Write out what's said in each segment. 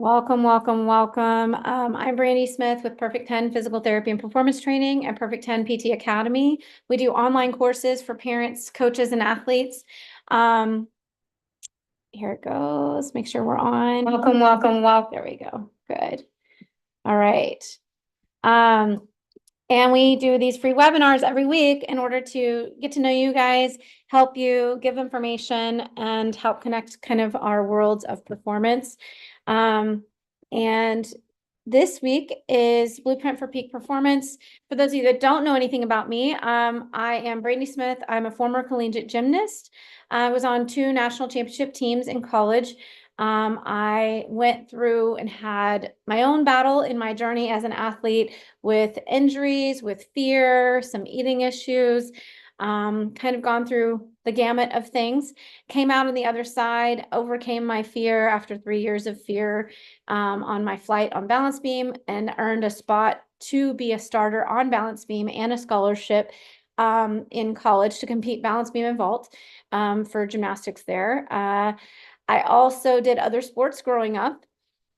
Welcome, welcome, welcome. I'm Brandi Smith with Perfect 10 Physical Therapy and Performance Training and Perfect 10 PT Academy. We do online courses for parents, coaches, and athletes. Here it goes. Make sure we're on. Welcome, welcome, welcome. There we go. Good. All right. And we do these free webinars every week in order to get to know you guys, help you, give information, and help connect kind of our worlds of performance. And this week is Blueprint for Peak Performance. For those of you that don't know anything about me, I am Brandi Smith. I'm a former collegiate gymnast. I was on 2 national championship teams in college. I went through and had my own battle in my journey as an athlete with injuries, with fear, some eating issues, kind of gone through the gamut of things, came out on the other side, overcame my fear after 3 years of fear on my flight on balance beam, and earned a spot to be a starter on balance beam and a scholarship in college to compete balance beam and vault for gymnastics there. I also did other sports growing up.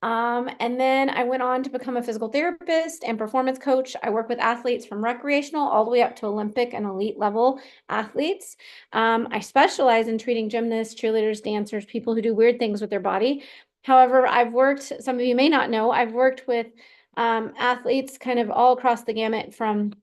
And then I went on to become a physical therapist and performance coach. I work with athletes from recreational all the way up to Olympic and elite level athletes. I specialize in treating gymnasts, cheerleaders, dancers, people who do weird things with their body. However, some of you may not know, I've worked with athletes kind of all across the gamut from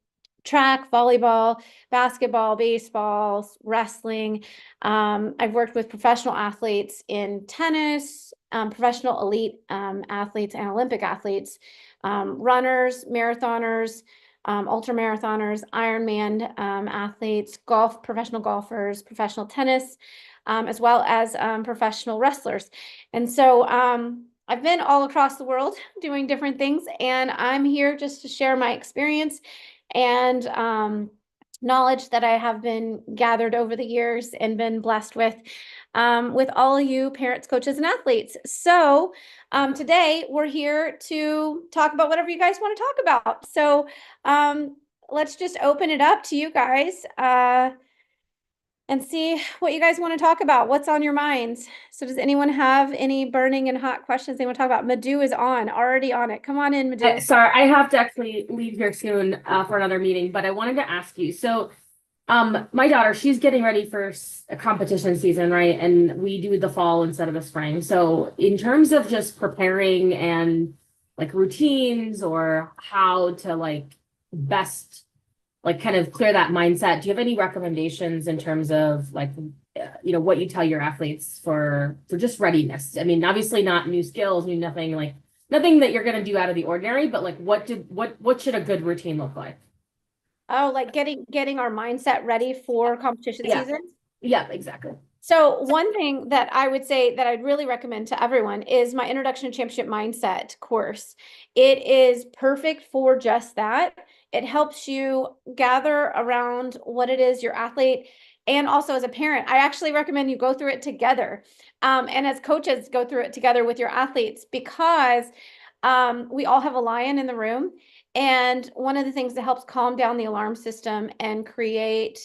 track, volleyball, basketball, baseball, wrestling. I've worked with professional athletes in tennis, professional elite athletes and Olympic athletes, runners, marathoners, ultra marathoners, Ironman athletes, professional golfers, professional tennis, as well as professional wrestlers. And so I've been all across the world doing different things, and I'm here just to share my experience and knowledge that I have been gathered over the years and been blessed with all of you parents, coaches, and athletes. So today we're here to talk about whatever you guys want to talk about. So let's just open it up to you guys and see what you guys want to talk about. What's on your minds? So does anyone have any burning and hot questions they want to talk about? Madhu is already on it. Come on in, Madhu. Sorry, I have to actually leave here soon for another meeting, but I wanted to ask you. So, my daughter, she's getting ready for a competition season, right? And we do the fall instead of the spring. So, in terms of just preparing and like routines or how to best kind of clear that mindset, do you have any recommendations in terms of what you tell your athletes for just readiness? I mean, obviously not new skills, new nothing nothing that you're going to do out of the ordinary, but like what should a good routine look like? Oh, like getting our mindset ready for competition Yeah. season. Yeah, exactly. So one thing that I would say that I'd really recommend to everyone is my Introduction to Championship Mindset course. It is perfect for just that. It helps you gather around what it is your athlete, and also as a parent, I actually recommend you go through it together. And as coaches, go through it together with your athletes, because we all have a lion in the room. And one of the things that helps calm down the alarm system and create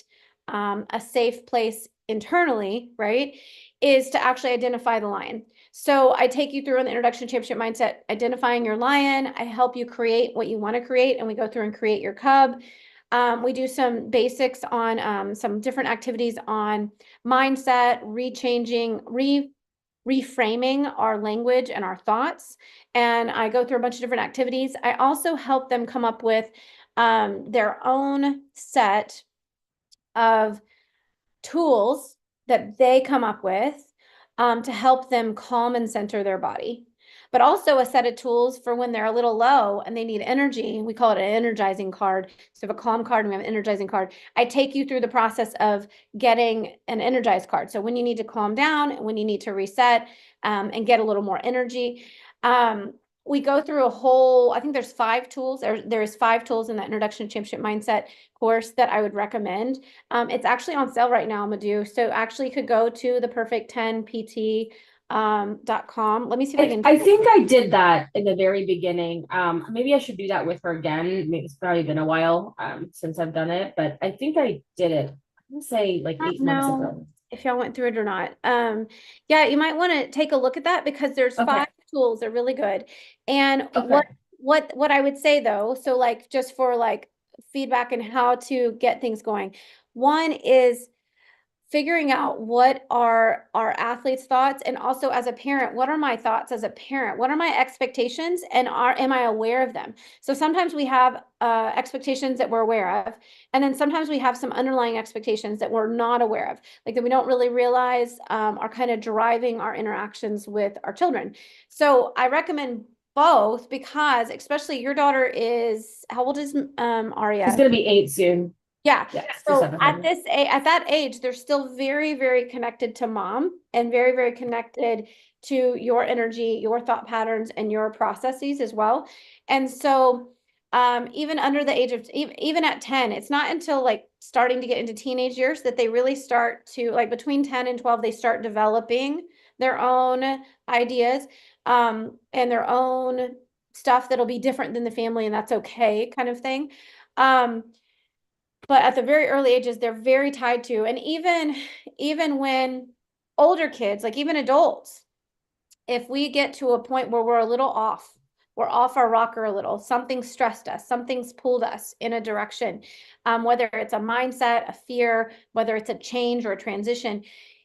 a safe place internally, right, is to actually identify the lion. So I take you through in the Introduction to Championship Mindset, identifying your lion. I help you create what you want to create, and we go through and create your cub. We do some basics on some different activities on mindset, reframing our language and our thoughts. And I go through a bunch of different activities. I also help them come up with their own set of tools that they come up with to help them calm and center their body, but also a set of tools for when they're a little low and they need energy. We call it an energizing card. So we have a calm card and we have an energizing card. I take you through the process of getting an energized card. So when you need to calm down, when you need to reset and get a little more energy. We go through I think there's 5 tools. There's 5 tools in the Introduction to Championship Mindset course that I would recommend. It's actually on sale right now, Madhu. So actually you could go to the perfect10pt.com. Let me see if I can. I think I did that in the very beginning. Maybe I should do that with her again. Maybe it's probably been a while since I've done it, but I think I did it. I'm gonna say like 8 months ago. If y'all went through it or not. Yeah, you might want to take a look at that, because there's Okay. 5 tools. They're really good. And Okay. what I would say though, so like just for like feedback and how to get things going. One is figuring out what are our athletes' thoughts, and also as a parent, what are my thoughts as a parent? What are my expectations, and am I aware of them? So sometimes we have expectations that we're aware of, and then sometimes we have some underlying expectations that we're not aware of, like that we don't really realize are kind of driving our interactions with our children. So I recommend both, because especially your daughter is, how old is She's Aria? gonna be 8 soon. Yeah. Yeah, just So have at that age, they're still very, very connected to mom, and very, very connected to your energy, your thought patterns, and your processes as well. And so, even under the age of, even at 10, it's not until like starting to get into teenage years that they really start to, like between 10 and 12, they start developing their own ideas, and their own stuff that'll be different than the family, and that's okay, kind of thing. Um, but at the very early ages, they're very tied to, and even when older kids, like even adults, if we get to a point where we're a little off, we're off our rocker a little, something stressed us, something's pulled us in a direction, whether it's a mindset, a fear, whether it's a change or a transition,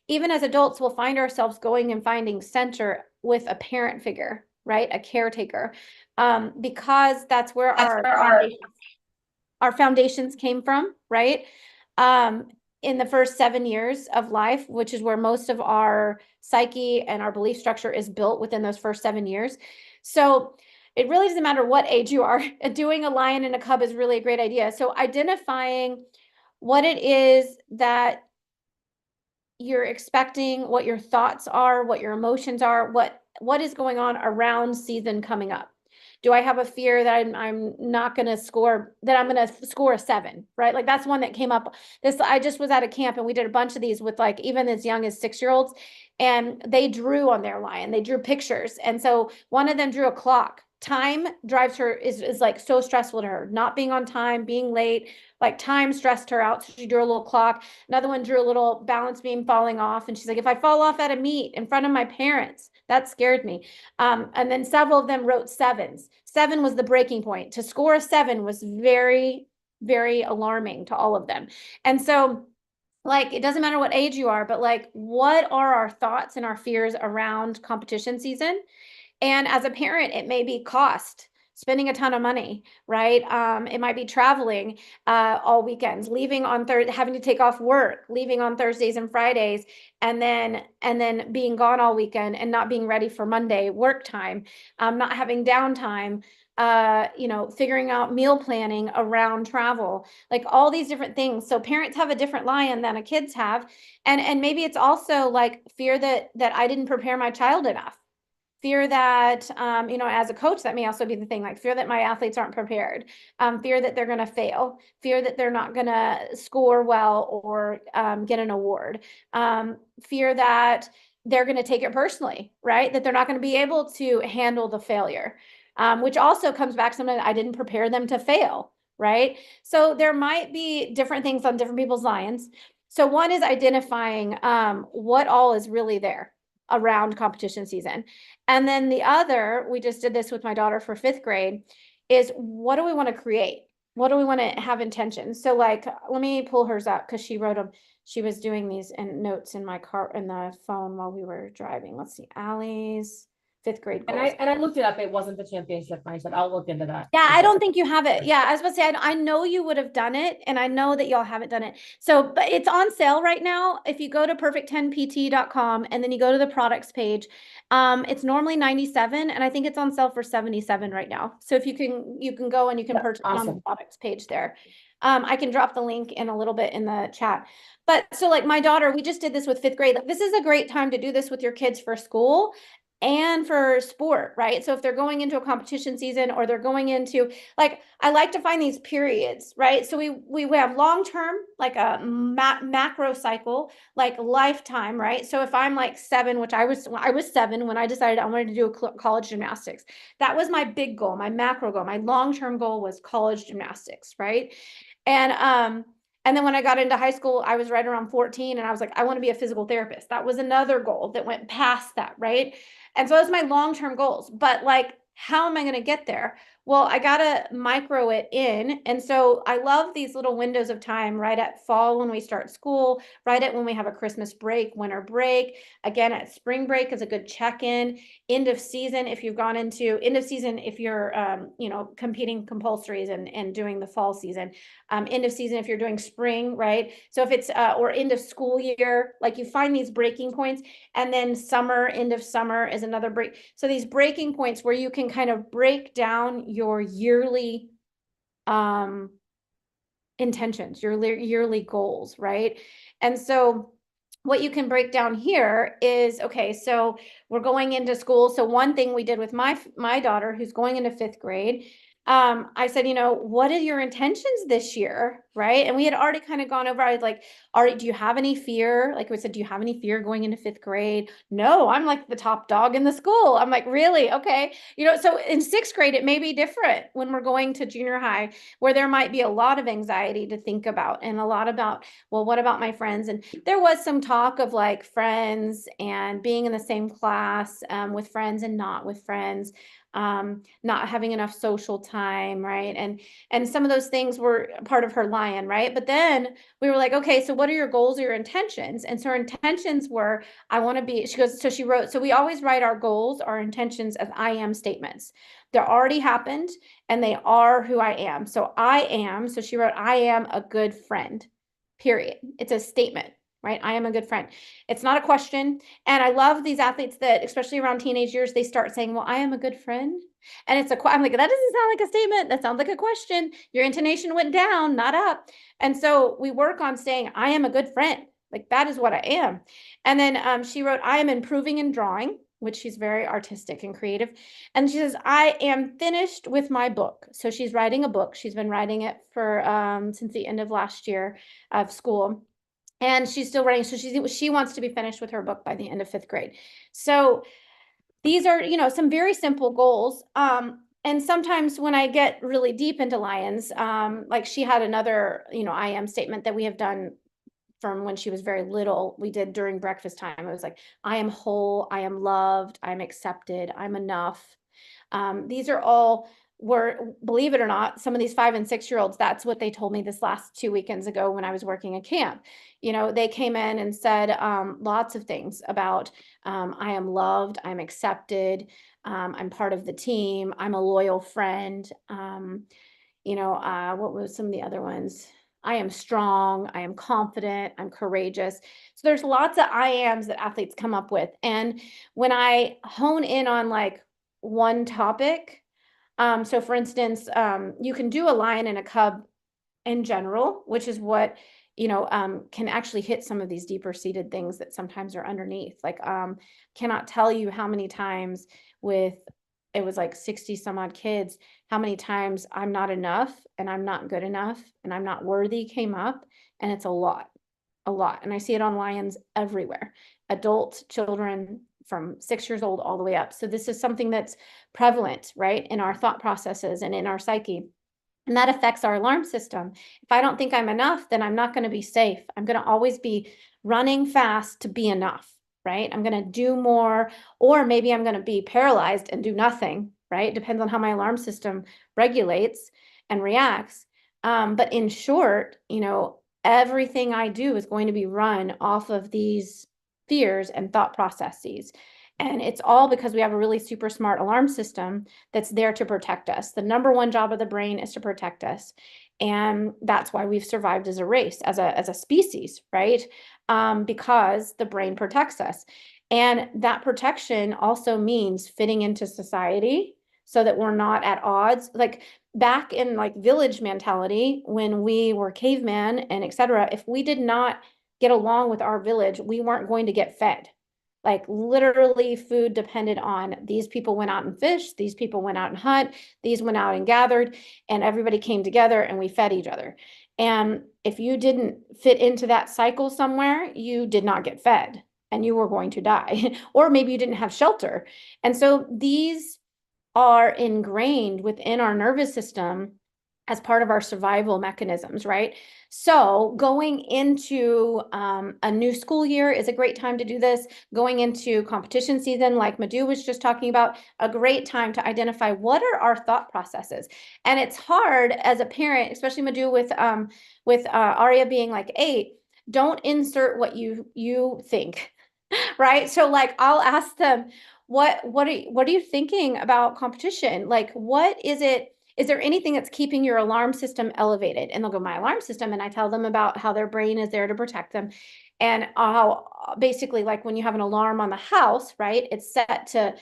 even as adults, we'll find ourselves going and finding center with a parent figure, right? A caretaker, because that's where That's where our our foundations came from, right? Um, in the first 7 years of life, which is where most of our psyche and our belief structure is built, within those first 7 years. So it really doesn't matter what age you are. Doing a lion and a cub is really a great idea. So identifying what it is that you're expecting, what your thoughts are, what your emotions are, what is going on around season coming up. Do I have a fear that I'm not going to score, that I'm going to score a 7, right? Like that's one that came up. This, I just was at a camp and we did a bunch of these with like even as young as 6-year-olds, and they drew on their lion. They drew pictures. And so one of them drew a clock. Time drives her, is like so stressful to her. Not being on time, being late, like time stressed her out. So she drew a little clock. Another one drew a little balance beam falling off. And she's like, if I fall off at a meet in front of my parents, that scared me. And then several of them wrote 7s. 7 was the breaking point. To score a 7 was very, very alarming to all of them. And so, like, it doesn't matter what age you are, but like, what are our thoughts and our fears around competition season? And as a parent, it may be cost, spending a ton of money, right? It might be traveling all weekends, leaving on Thursday, having to take off work, leaving on Thursdays and Fridays, and then being gone all weekend and not being ready for Monday work time, not having downtime. Figuring out meal planning around travel, like all these different things. So parents have a different lion than a kids have, and maybe it's also like fear that I didn't prepare my child enough. Fear that, as a coach, that may also be the thing, like fear that my athletes aren't prepared, fear that they're going to fail, fear that they're not going to score well or get an award, fear that they're going to take it personally, right? That they're not going to be able to handle the failure, which also comes back to something that I didn't prepare them to fail, right? So there might be different things on different people's lions. So one is identifying what all is really there around competition season. And then the other, we just did this with my daughter for 5th grade, is what do we want to create? What do we want to have intention? So like, let me pull hers up because she wrote them. She was doing these in notes in my car, in the phone while we were driving. Let's see, Allie's 5th grade and goals. I looked it up. It wasn't the championship mindset. I'll look into that Yeah, for I don't sure. think you have it. Yeah, I was about to say, I know you would have done it, and I know that y'all haven't done it. So, but it's on sale right now. If you go to perfect10pt.com and then you go to the products page, it's normally 97, and I think it's on sale for 77 right now. So if you can go and you can Yeah, purchase it on the awesome. products page there. I can drop the link in a little bit in the chat. But so like my daughter, we just did this with 5th grade. Like this is a great time to do this with your kids for school and for sport, right? So if they're going into a competition season, or they're going into, like, I like to find these periods, right? So we have long term, like a macro cycle, like lifetime, right? So if I'm like 7, which I was 7 when I decided I wanted to do a college gymnastics. That was my big goal, my macro goal. My long term goal was college gymnastics, right? And And then when I got into high school, I was right around 14 and I was like, I want to be a physical therapist. That was another goal that went past that, right? And so those are my long-term goals. But like, how am I going to get there? Well, I got to micro it in. And so I love these little windows of time right at fall when we start school, right at when we have a Christmas break, winter break. Again, at spring break is a good check-in. End of season, if you've gone into end of season, if you're, competing compulsories and doing the fall season. End of season if you're doing spring, right? So if it's or end of school year, like you find these breaking points, and then summer, end of summer is another break. So these breaking points where you can kind of break down your yearly intentions, your yearly goals, right? And so what you can break down here is, okay, so we're going into school. So one thing we did with my daughter who's going into 5th grade, I said, what are your intentions this year? Right. And we had already kind of gone over, I was like, do you have any fear? Like we said, do you have any fear going into 5th grade? No, I'm like the top dog in the school. I'm like, really? Okay. So in 6th grade, it may be different when we're going to junior high, where there might be a lot of anxiety to think about and a lot about, well, what about my friends? And there was some talk of like friends and being in the same class with friends and not with friends, not having enough social time, right? And some of those things were part of her lion, right? But then we were like, okay, so what are your goals or your intentions? And so her intentions were, I want to be, she goes, so she wrote, so we always write our goals, our intentions as I am statements. They're already happened and they are who I am. So I am, so she wrote, I am a good friend, period. It's a statement, right? I am a good friend. It's not a question. And I love these athletes that, especially around teenage years, they start saying, well, I am a good friend. And I'm like, that doesn't sound like a statement. That sounds like a question. Your intonation went down, not up. And so we work on saying, I am a good friend. Like that is what I am. And then she wrote, I am improving in drawing, which she's very artistic and creative. And she says, I am finished with my book. So she's writing a book. She's been writing it for since the end of last year of school. And she's still writing. So she wants to be finished with her book by the end of 5th grade. So these are, some very simple goals. And sometimes when I get really deep into Lions, like she had another, I am statement that we have done from when she was very little, we did during breakfast time. It was like, I am whole, I am loved, I'm accepted, I'm enough. These are all believe it or not, some of these 5 and 6-year-olds, that's what they told me this last 2 weekends ago when I was working a camp. They came in and said lots of things about I am loved, I'm accepted, I'm part of the team, I'm a loyal friend. What was some of the other ones? I am strong, I am confident, I'm courageous. So there's lots of I ams that athletes come up with. And when I hone in on like one topic, so for instance, you can do a lion and a cub in general, which is what, can actually hit some of these deeper seated things that sometimes are underneath. Like, cannot tell you how many times it was like 60 some odd kids, how many times I'm not enough and I'm not good enough and I'm not worthy came up. And it's a lot, a lot. And I see it on lions everywhere, adults, children from 6 years old all the way up. So this is something that's prevalent, right, in our thought processes and in our psyche. And that affects our alarm system. If I don't think I'm enough, then I'm not going to be safe. I'm going to always be running fast to be enough, right? I'm going to do more, or maybe I'm going to be paralyzed and do nothing, right? Depends on how my alarm system regulates and reacts. But in short, everything I do is going to be run off of these fears and thought processes. And it's all because we have a really super smart alarm system that's there to protect us. The number one job of the brain is to protect us. And that's why we've survived as a race, as a species, right? Because the brain protects us. And that protection also means fitting into society so that we're not at odds. Like back in like village mentality, when we were caveman and etc., if we did not get along with our village, we weren't going to get fed. Like literally food depended on these people went out and fished, these people went out and hunt, these went out and gathered, and everybody came together and we fed each other. And if you didn't fit into that cycle somewhere, you did not get fed and you were going to die. Or maybe you didn't have shelter. And so these are ingrained within our nervous system as part of our survival mechanisms, right? So going into a new school year is a great time to do this. Going into competition season, like Madhu was just talking about, a great time to identify what are our thought processes. And it's hard as a parent, especially Madhu with Arya being like 8. Don't insert what you think, right? So like I'll ask them, what are you thinking about competition? Like, what is it? Is there anything that's keeping your alarm system elevated? And they'll go, my alarm system. And I tell them about how their brain is there to protect them. And how basically, like when you have an alarm on the house, right, it's set to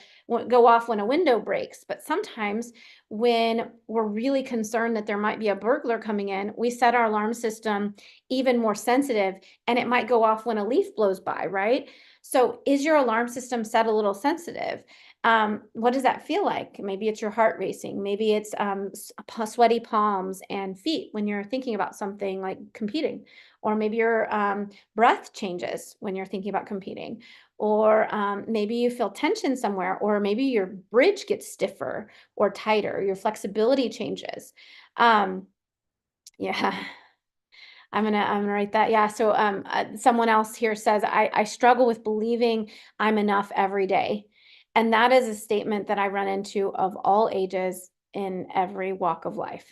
go off when a window breaks. But sometimes when we're really concerned that there might be a burglar coming in, we set our alarm system even more sensitive, and it might go off when a leaf blows by, right? So is your alarm system set a little sensitive? What does that feel like? Maybe it's your heart racing. Maybe it's sweaty palms and feet when you're thinking about something like competing. Or maybe your breath changes when you're thinking about competing. Or maybe you feel tension somewhere, or maybe your bridge gets stiffer or tighter. Your flexibility changes. Yeah. I'm gonna write that. Yeah. So someone else here says I struggle with believing I'm enough every day. And that is a statement that I run into of all ages in every walk of life.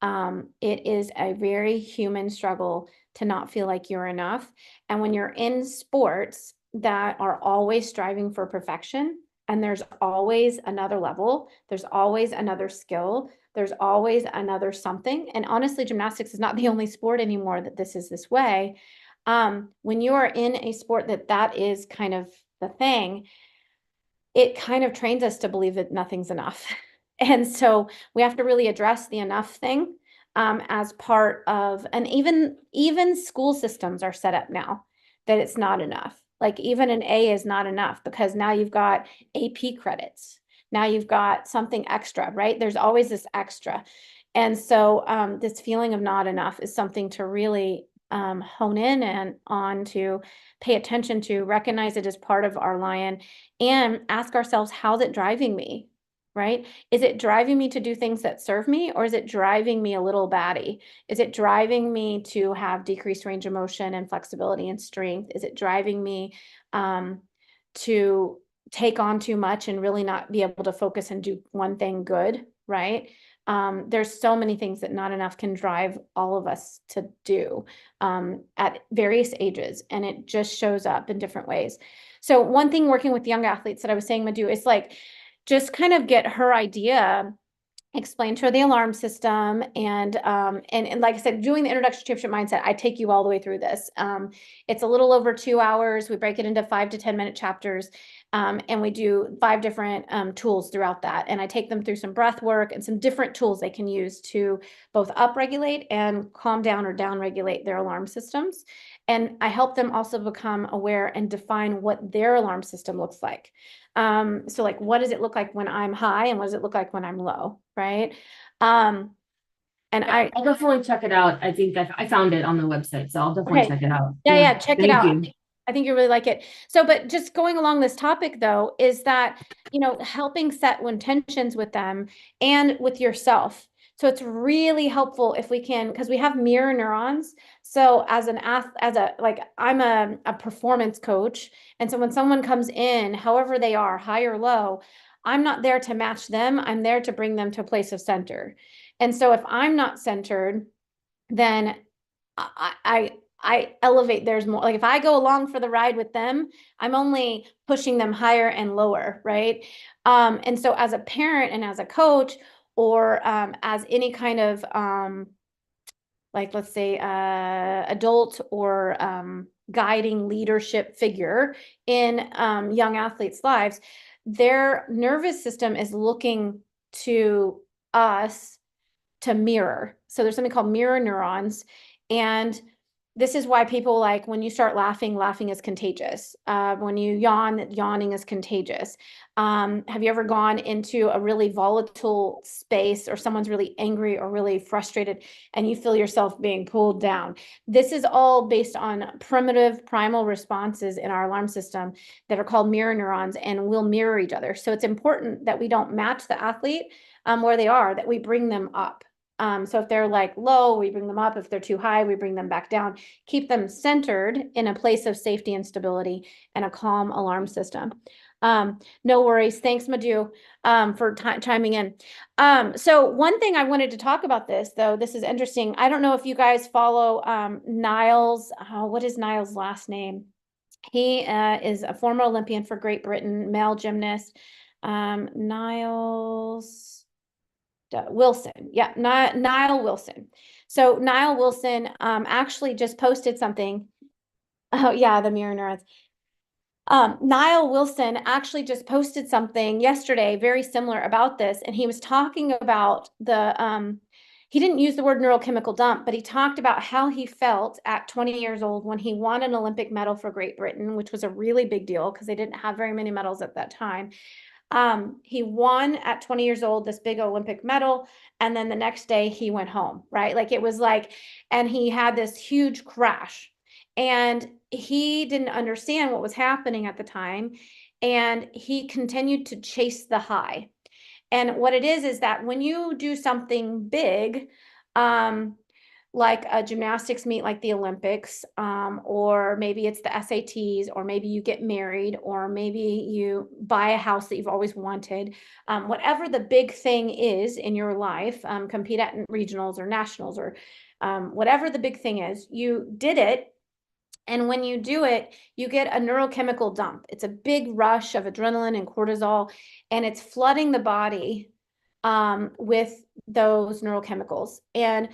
It is a very human struggle to not feel like you're enough. And when you're in sports that are always striving for perfection, and there's always another level, there's always another skill, there's always another something. And honestly, gymnastics is not the only sport anymore that this is this way. When you are in a sport that is kind of the thing, it kind of trains us to believe that nothing's enough. And so we have to really address the enough thing as part of, and even school systems are set up now that it's not enough. Like even an A is not enough because now you've got AP credits. Now you've got something extra, right? There's always this extra. And so this feeling of not enough is something to really hone in and on, to pay attention to, recognize it as part of our lion, and ask ourselves, how's it driving me? Right? Is it driving me to do things that serve me, or is it driving me a little batty? Is it driving me to have decreased range of motion and flexibility and strength? Is it driving me to take on too much and really not be able to focus and do one thing good? Right? There's so many things that not enough can drive all of us to do at various ages, and it just shows up in different ways. So one thing working with young athletes that I was saying, Madhu, is like, just kind of get her idea, explain to her the alarm system, and like I said, doing the introduction to championship mindset, I take you all the way through this. It's a little over 2 hours. We break it into 5 to 10 minute chapters, and we do 5 different tools throughout that. And I take them through some breath work and some different tools they can use to both upregulate and calm down or downregulate their alarm systems. And I help them also become aware and define what their alarm system looks like. So like, what does it look like when I'm high, and what does it look like when I'm low, right? And Yeah, I'll definitely check it out. I think I found it on the website, so I'll definitely okay, check it out. yeah, check it Thank out. you. I think you really like it. So, but just going along this topic though, is that, helping set intentions with them and with yourself. So it's really helpful if we can, because we have mirror neurons. So like I'm a performance coach. And so when someone comes in, however they are, high or low, I'm not there to match them. I'm there to bring them to a place of center. And so if I'm not centered, then I elevate theirs more. Like if I go along for the ride with them, I'm only pushing them higher and lower, right? And so as a parent and as a coach, or as any kind of like let's say adult or guiding leadership figure in young athletes' lives, their nervous system is looking to us to mirror. So there's something called mirror neurons. And this is why people, like when you start laughing, laughing is contagious. When you yawn, yawning is contagious. Have you ever gone into a really volatile space, or someone's really angry or really frustrated, and you feel yourself being pulled down? This is all based on primitive primal responses in our alarm system that are called mirror neurons, and will mirror each other. So it's important that we don't match the athlete where they are, that we bring them up. So if they're like low, we bring them up. If they're too high, we bring them back down. Keep them centered in a place of safety and stability and a calm alarm system. No worries. Thanks, Madhu, for chiming in. So one thing I wanted to talk about this, though, this is interesting. I don't know if you guys follow Niles. What is Niles' last name? He is a former Olympian for Great Britain, male gymnast. Niles Wilson. Yeah, Niall Wilson. So Niall Wilson actually just posted something. Oh, yeah, the mirror neurons. Niall Wilson actually just posted something yesterday, very similar about this, and he was talking about he didn't use the word neurochemical dump, but he talked about how he felt at 20 years old when he won an Olympic medal for Great Britain, which was a really big deal because they didn't have very many medals at that time. He won at 20 years old this big Olympic medal, and then the next day he went home, right? Like it was like, and he had this huge crash. And he didn't understand what was happening at the time. And he continued to chase the high. And what it is that when you do something big, like a gymnastics meet like the Olympics, or maybe it's the SATs, or maybe you get married, or maybe you buy a house that you've always wanted, whatever the big thing is in your life, compete at regionals or nationals, or whatever the big thing is, you did it. And when you do it, you get a neurochemical dump. It's a big rush of adrenaline and cortisol, and it's flooding the body with those neurochemicals. And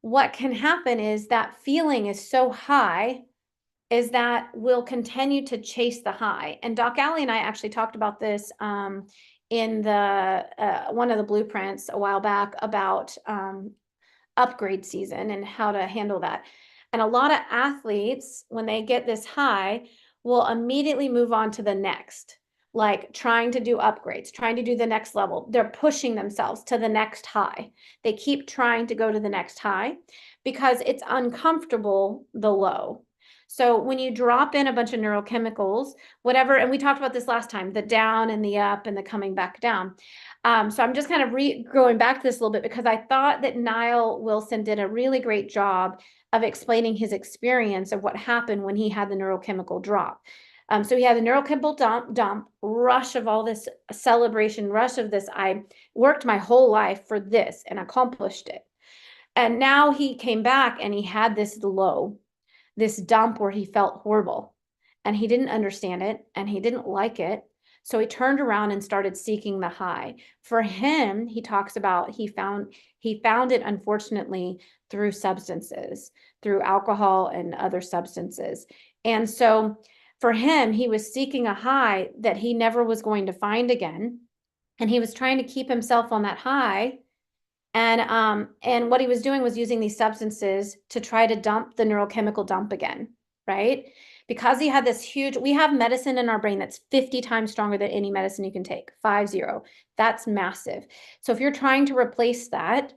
what can happen is that feeling is so high is that we'll continue to chase the high. And Doc Alley and I actually talked about this in the one of the blueprints a while back about upgrade season and how to handle that. And a lot of athletes, when they get this high, will immediately move on to the next, like trying to do upgrades, trying to do the next level. They're pushing themselves to the next high. They keep trying to go to the next high because it's uncomfortable, the low. So when you drop in a bunch of neurochemicals, whatever, and we talked about this last time, the down and the up and the coming back down. So I'm just kind of going back to this a little bit because I thought that Niall Wilson did a really great job of explaining his experience of what happened when he had the neurochemical drop. So he had a neurochemical dump, rush of all this celebration, rush of this. I worked my whole life for this and accomplished it. And now he came back and he had this low, this dump where he felt horrible and he didn't understand it and he didn't like it. So he turned around and started seeking the high. For him, he talks about he found it unfortunately through substances, through alcohol and other substances. And so for him, he was seeking a high that he never was going to find again. And he was trying to keep himself on that high. And what he was doing was using these substances to try to dump the neurochemical dump again, right? Because he had this huge, we have medicine in our brain that's 50 times stronger than any medicine you can take, 50. That's massive. So if you're trying to replace that,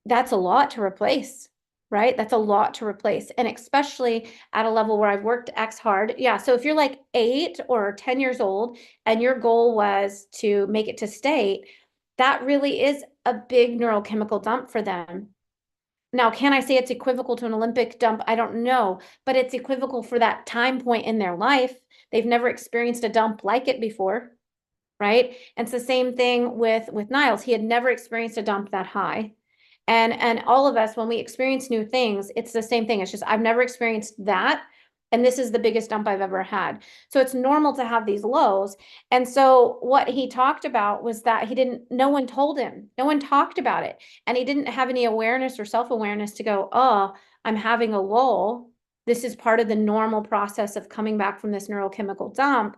that's a lot to replace, right? That's a lot to replace. And especially at a level where I've worked X hard. Yeah. So if you're like 8 or 10 years old and your goal was to make it to state, that really is a big neurochemical dump for them. Now, can I say it's equivocal to an Olympic dump? I don't know, but it's equivocal for that time point in their life. They've never experienced a dump like it before, right? And it's the same thing with Niles. He had never experienced a dump that high. And all of us, when we experience new things, it's the same thing. It's just I've never experienced that. And this is the biggest dump I've ever had. So it's normal to have these lows. And so what he talked about was that no one told him, no one talked about it. And he didn't have any awareness or self-awareness to go, oh, I'm having a lull. This is part of the normal process of coming back from this neurochemical dump.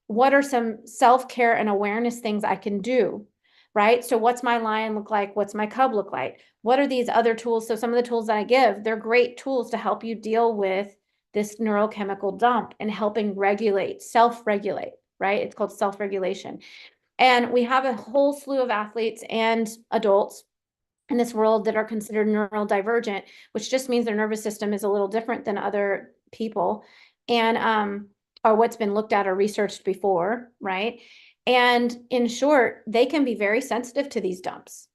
What are some self-care and awareness things I can do? Right? So what's my lion look like? What's my cub look like? What are these other tools? So some of the tools that I give, they're great tools to help you deal with this neurochemical dump and helping regulate, self-regulate, right? It's called self-regulation. And we have a whole slew of athletes and adults in this world that are considered neurodivergent, which just means their nervous system is a little different than other people. And or what's been looked at or researched before, right? And in short, they can be very sensitive to these dumps.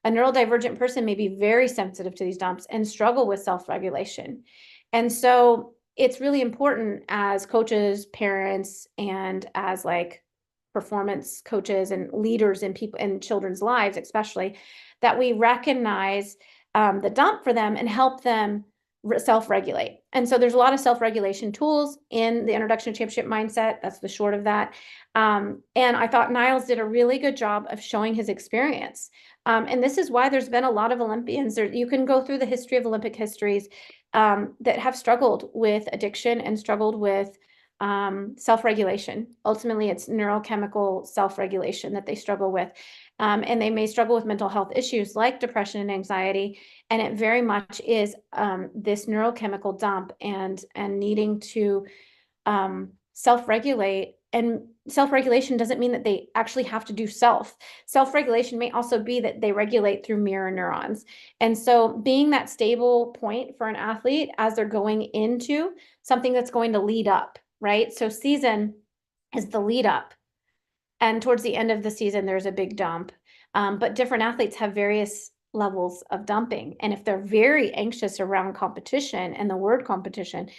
A neurodivergent person may be very sensitive to these dumps and struggle with self-regulation. And so it's really important as coaches, parents, and as like performance coaches and leaders in people in children's lives, especially, that we recognize the dump for them and help them self-regulate. And so there's a lot of self-regulation tools in the Introduction to Championship Mindset. That's the short of that. And I thought Niles did a really good job of showing his experience. And this is why there's been a lot of Olympians. You can go through the history of Olympic histories that have struggled with addiction and struggled with self-regulation. Ultimately, it's neurochemical self-regulation that they struggle with. And they may struggle with mental health issues like depression and anxiety. And it very much is this neurochemical dump and needing to self-regulate. And self-regulation doesn't mean that they actually have to do self. Self-regulation may also be that they regulate through mirror neurons. And so being that stable point for an athlete as they're going into something that's going to lead up, right? So season is the lead up. And towards the end of the season, there's a big dump. But different athletes have various levels of dumping. And if they're very anxious around competition and the word competition,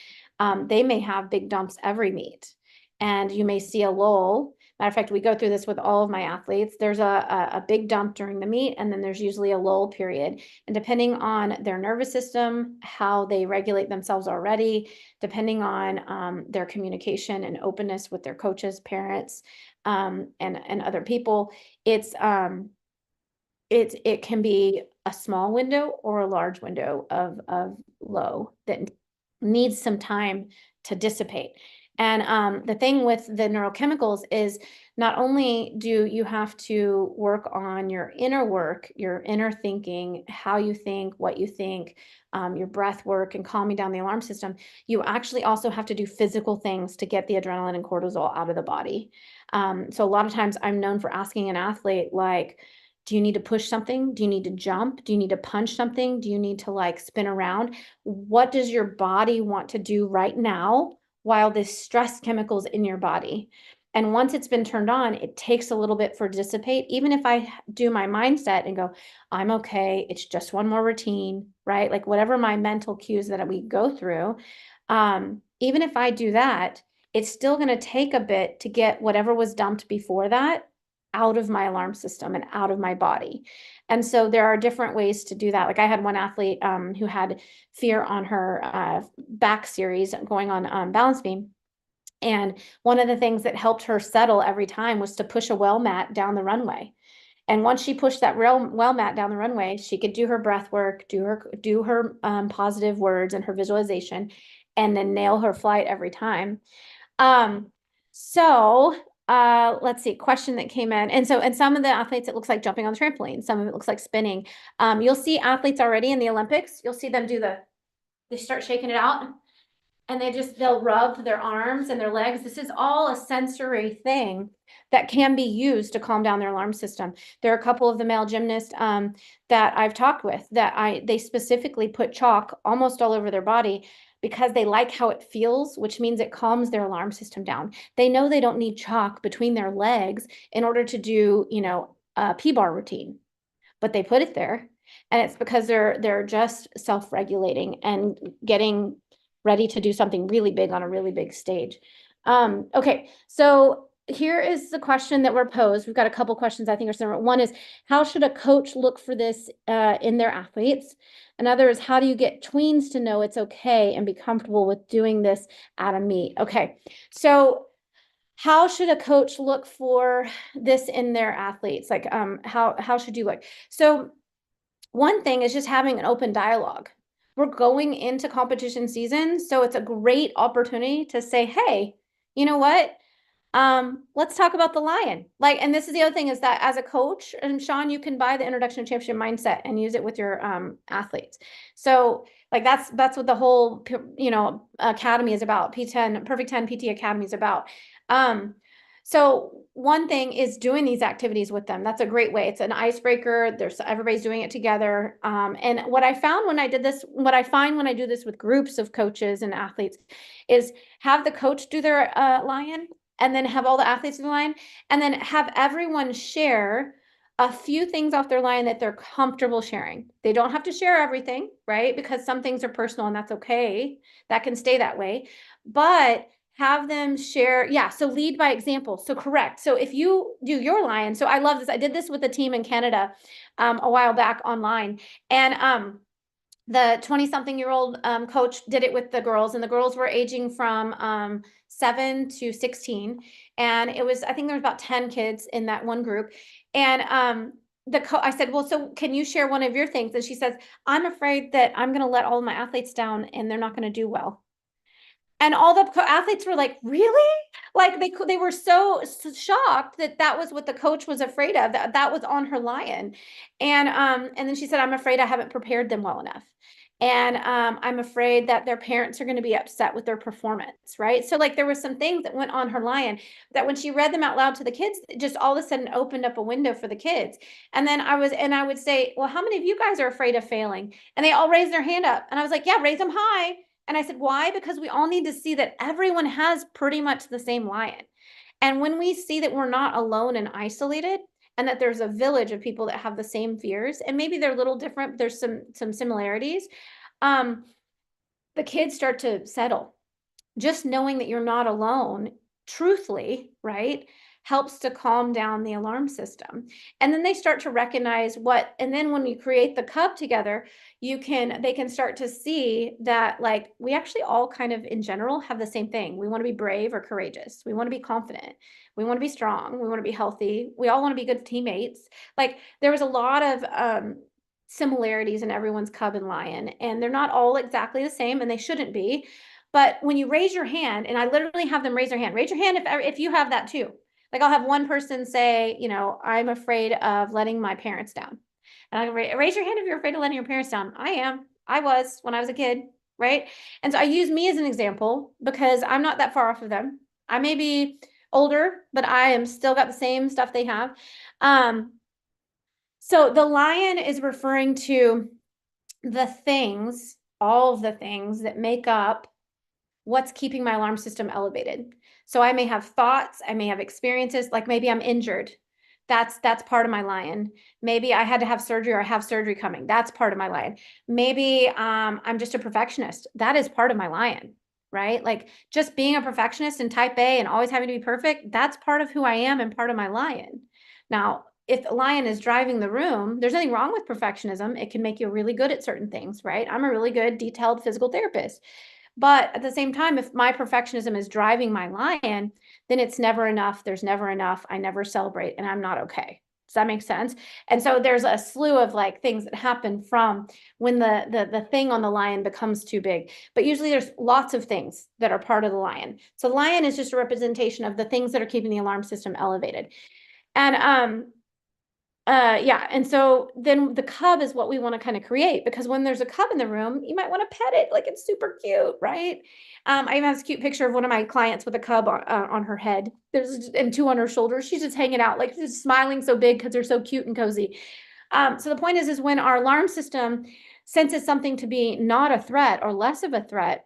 they may have big dumps every meet. And you may see a lull. Matter of fact, we go through this with all of my athletes. There's a big dump during the meet, and then there's usually a lull period. And depending on their nervous system, how they regulate themselves already, depending on their communication and openness with their coaches, parents, and other people, it can be a small window or a large window of low that needs some time to dissipate. And the thing with the neurochemicals is not only do you have to work on your inner work, your inner thinking, how you think, what you think, your breath work and calming down the alarm system, you actually also have to do physical things to get the adrenaline and cortisol out of the body. So a lot of times I'm known for asking an athlete, like, do you need to push something? Do you need to jump? Do you need to punch something? Do you need to like spin around? What does your body want to do right now while this stress chemicals in your body? And once it's been turned on, it takes a little bit for dissipate. Even if I do my mindset and go, I'm okay, it's just one more routine, right? Like whatever my mental cues that we go through, even if I do that, it's still going to take a bit to get whatever was dumped before that out of my alarm system and out of my body. And so there are different ways to do that. Like I had one athlete who had fear on her back series going on balance beam. And one of the things that helped her settle every time was to push a well mat down the runway. And once she pushed that well mat down the runway, she could do her breath work, do her positive words and her visualization, and then nail her flight every time. So let's see, question that came in. And some of the athletes, it looks like jumping on the trampoline. Some of it looks like spinning. You'll see athletes already in the Olympics. You'll see them they start shaking it out and they'll rub their arms and their legs. This is all a sensory thing that can be used to calm down their alarm system. There are a couple of the male gymnasts that I've talked with that they specifically put chalk almost all over their body because they like how it feels, which means it calms their alarm system down. They know they don't need chalk between their legs in order to do, a P-bar routine, but they put it there. And it's because they're just self-regulating and getting ready to do something really big on a really big stage. Okay, so here is the question that we're posed. We've got a couple questions I think are similar. One is, how should a coach look for this in their athletes? Another is, how do you get tweens to know it's okay and be comfortable with doing this at a meet? Okay, so how should a coach look for this in their athletes? Like, how should you look? So one thing is just having an open dialogue. We're going into competition season, so it's a great opportunity to say, hey, you know what? Let's talk about the lion. Like, and this is the other thing is that as a coach, and Sean, you can buy the Introduction to Championship Mindset and use it with your athletes. So like that's what the whole academy is about. P10 Perfect 10 PT Academy is about. So one thing is doing these activities with them. That's a great way. It's an icebreaker. Everybody's doing it together. And what I found when I did this, what I find when I do this with groups of coaches and athletes is have the coach do their lion and then have all the athletes do the lion and then have everyone share a few things off their line that they're comfortable sharing. They don't have to share everything, right? Because some things are personal and that's okay. That can stay that way. But have them share. Yeah. So lead by example. So correct. So if you do your lion, so I love this. I did this with a team in Canada a while back online. And the 20-something-year-old coach did it with the girls, and the girls were aging from 7 to 16. And it was, I think there was about 10 kids in that one group. And I said, well, so can you share one of your things? And she says, I'm afraid that I'm going to let all of my athletes down and they're not going to do well. And all the athletes were like, really? Like they were so shocked that that was what the coach was afraid of, that was on her lion. And then she said, I'm afraid I haven't prepared them well enough. And I'm afraid that their parents are going to be upset with their performance, right? So like there were some things that went on her lion that when she read them out loud to the kids, it just all of a sudden opened up a window for the kids. And then I would say, well, how many of you guys are afraid of failing? And they all raised their hand up. And I was like, yeah, raise them high. And I said, why? Because we all need to see that everyone has pretty much the same lion. And when we see that we're not alone and isolated, and that there's a village of people that have the same fears, and maybe they're a little different, but there's some similarities, um, the kids start to settle. Just knowing that you're not alone, truthfully, right, helps to calm down the alarm system. And then they start to recognize and then when you create the cub together, they can start to see that like we actually all kind of in general have the same thing. We want to be brave or courageous. We want to be confident. We want to be strong. We want to be healthy. We all want to be good teammates. Like there was a lot of similarities in everyone's cub and lion, and they're not all exactly the same, and they shouldn't be. But when you raise your hand, and I literally have them raise your hand if you have that too. Like I'll have one person say, I'm afraid of letting my parents down. And I raise your hand if you're afraid of letting your parents down. I am. I was when I was a kid, right? And so I use me as an example because I'm not that far off of them. I may be older, but I am still got the same stuff they have. So the lion is referring to the things, all of the things that make up what's keeping my alarm system elevated. So I may have thoughts, I may have experiences, like maybe I'm injured. That's part of my lion. Maybe I had to have surgery or I have surgery coming. That's part of my lion. Maybe I'm just a perfectionist. That is part of my lion, right? Like just being a perfectionist and type A and always having to be perfect, that's part of who I am and part of my lion. Now, if the lion is driving the room, there's nothing wrong with perfectionism. It can make you really good at certain things, right? I'm a really good detailed physical therapist. But at the same time, if my perfectionism is driving my lion, then it's never enough. There's never enough. I never celebrate and I'm not okay. Does that make sense? And so there's a slew of like things that happen from when the thing on the lion becomes too big. But usually there's lots of things that are part of the lion. So lion is just a representation of the things that are keeping the alarm system elevated. And yeah. And so then the cub is what we want to kind of create, because when there's a cub in the room, you might want to pet it like it's super cute, right? I even have this cute picture of one of my clients with a cub on her head. And two on her shoulders. She's just hanging out, like she's smiling so big because they're so cute and cozy. So the point is when our alarm system senses something to be not a threat or less of a threat,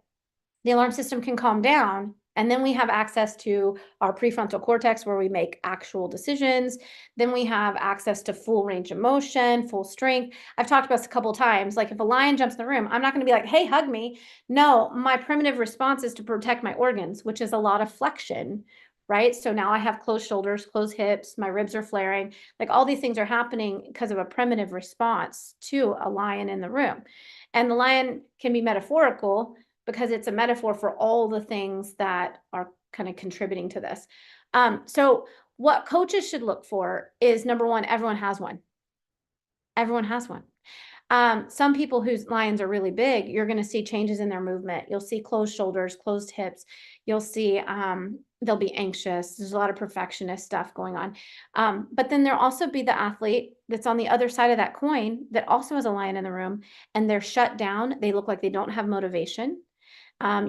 the alarm system can calm down. And then we have access to our prefrontal cortex where we make actual decisions. Then we have access to full range of motion, full strength. I've talked about this a couple of times. Like if a lion jumps in the room, I'm not going to be like, hey, hug me. No, my primitive response is to protect my organs, which is a lot of flexion, right? So now I have closed shoulders, closed hips, my ribs are flaring. Like all these things are happening because of a primitive response to a lion in the room. And the lion can be metaphorical because it's a metaphor for all the things that are kind of contributing to this. So what coaches should look for is number one, everyone has one. Everyone has one. Some people whose lions are really big, you're going to see changes in their movement. You'll see closed shoulders, closed hips. You'll see they'll be anxious. There's a lot of perfectionist stuff going on. But then there'll also be the athlete that's on the other side of that coin that also has a lion in the room, and they're shut down. They look like they don't have motivation.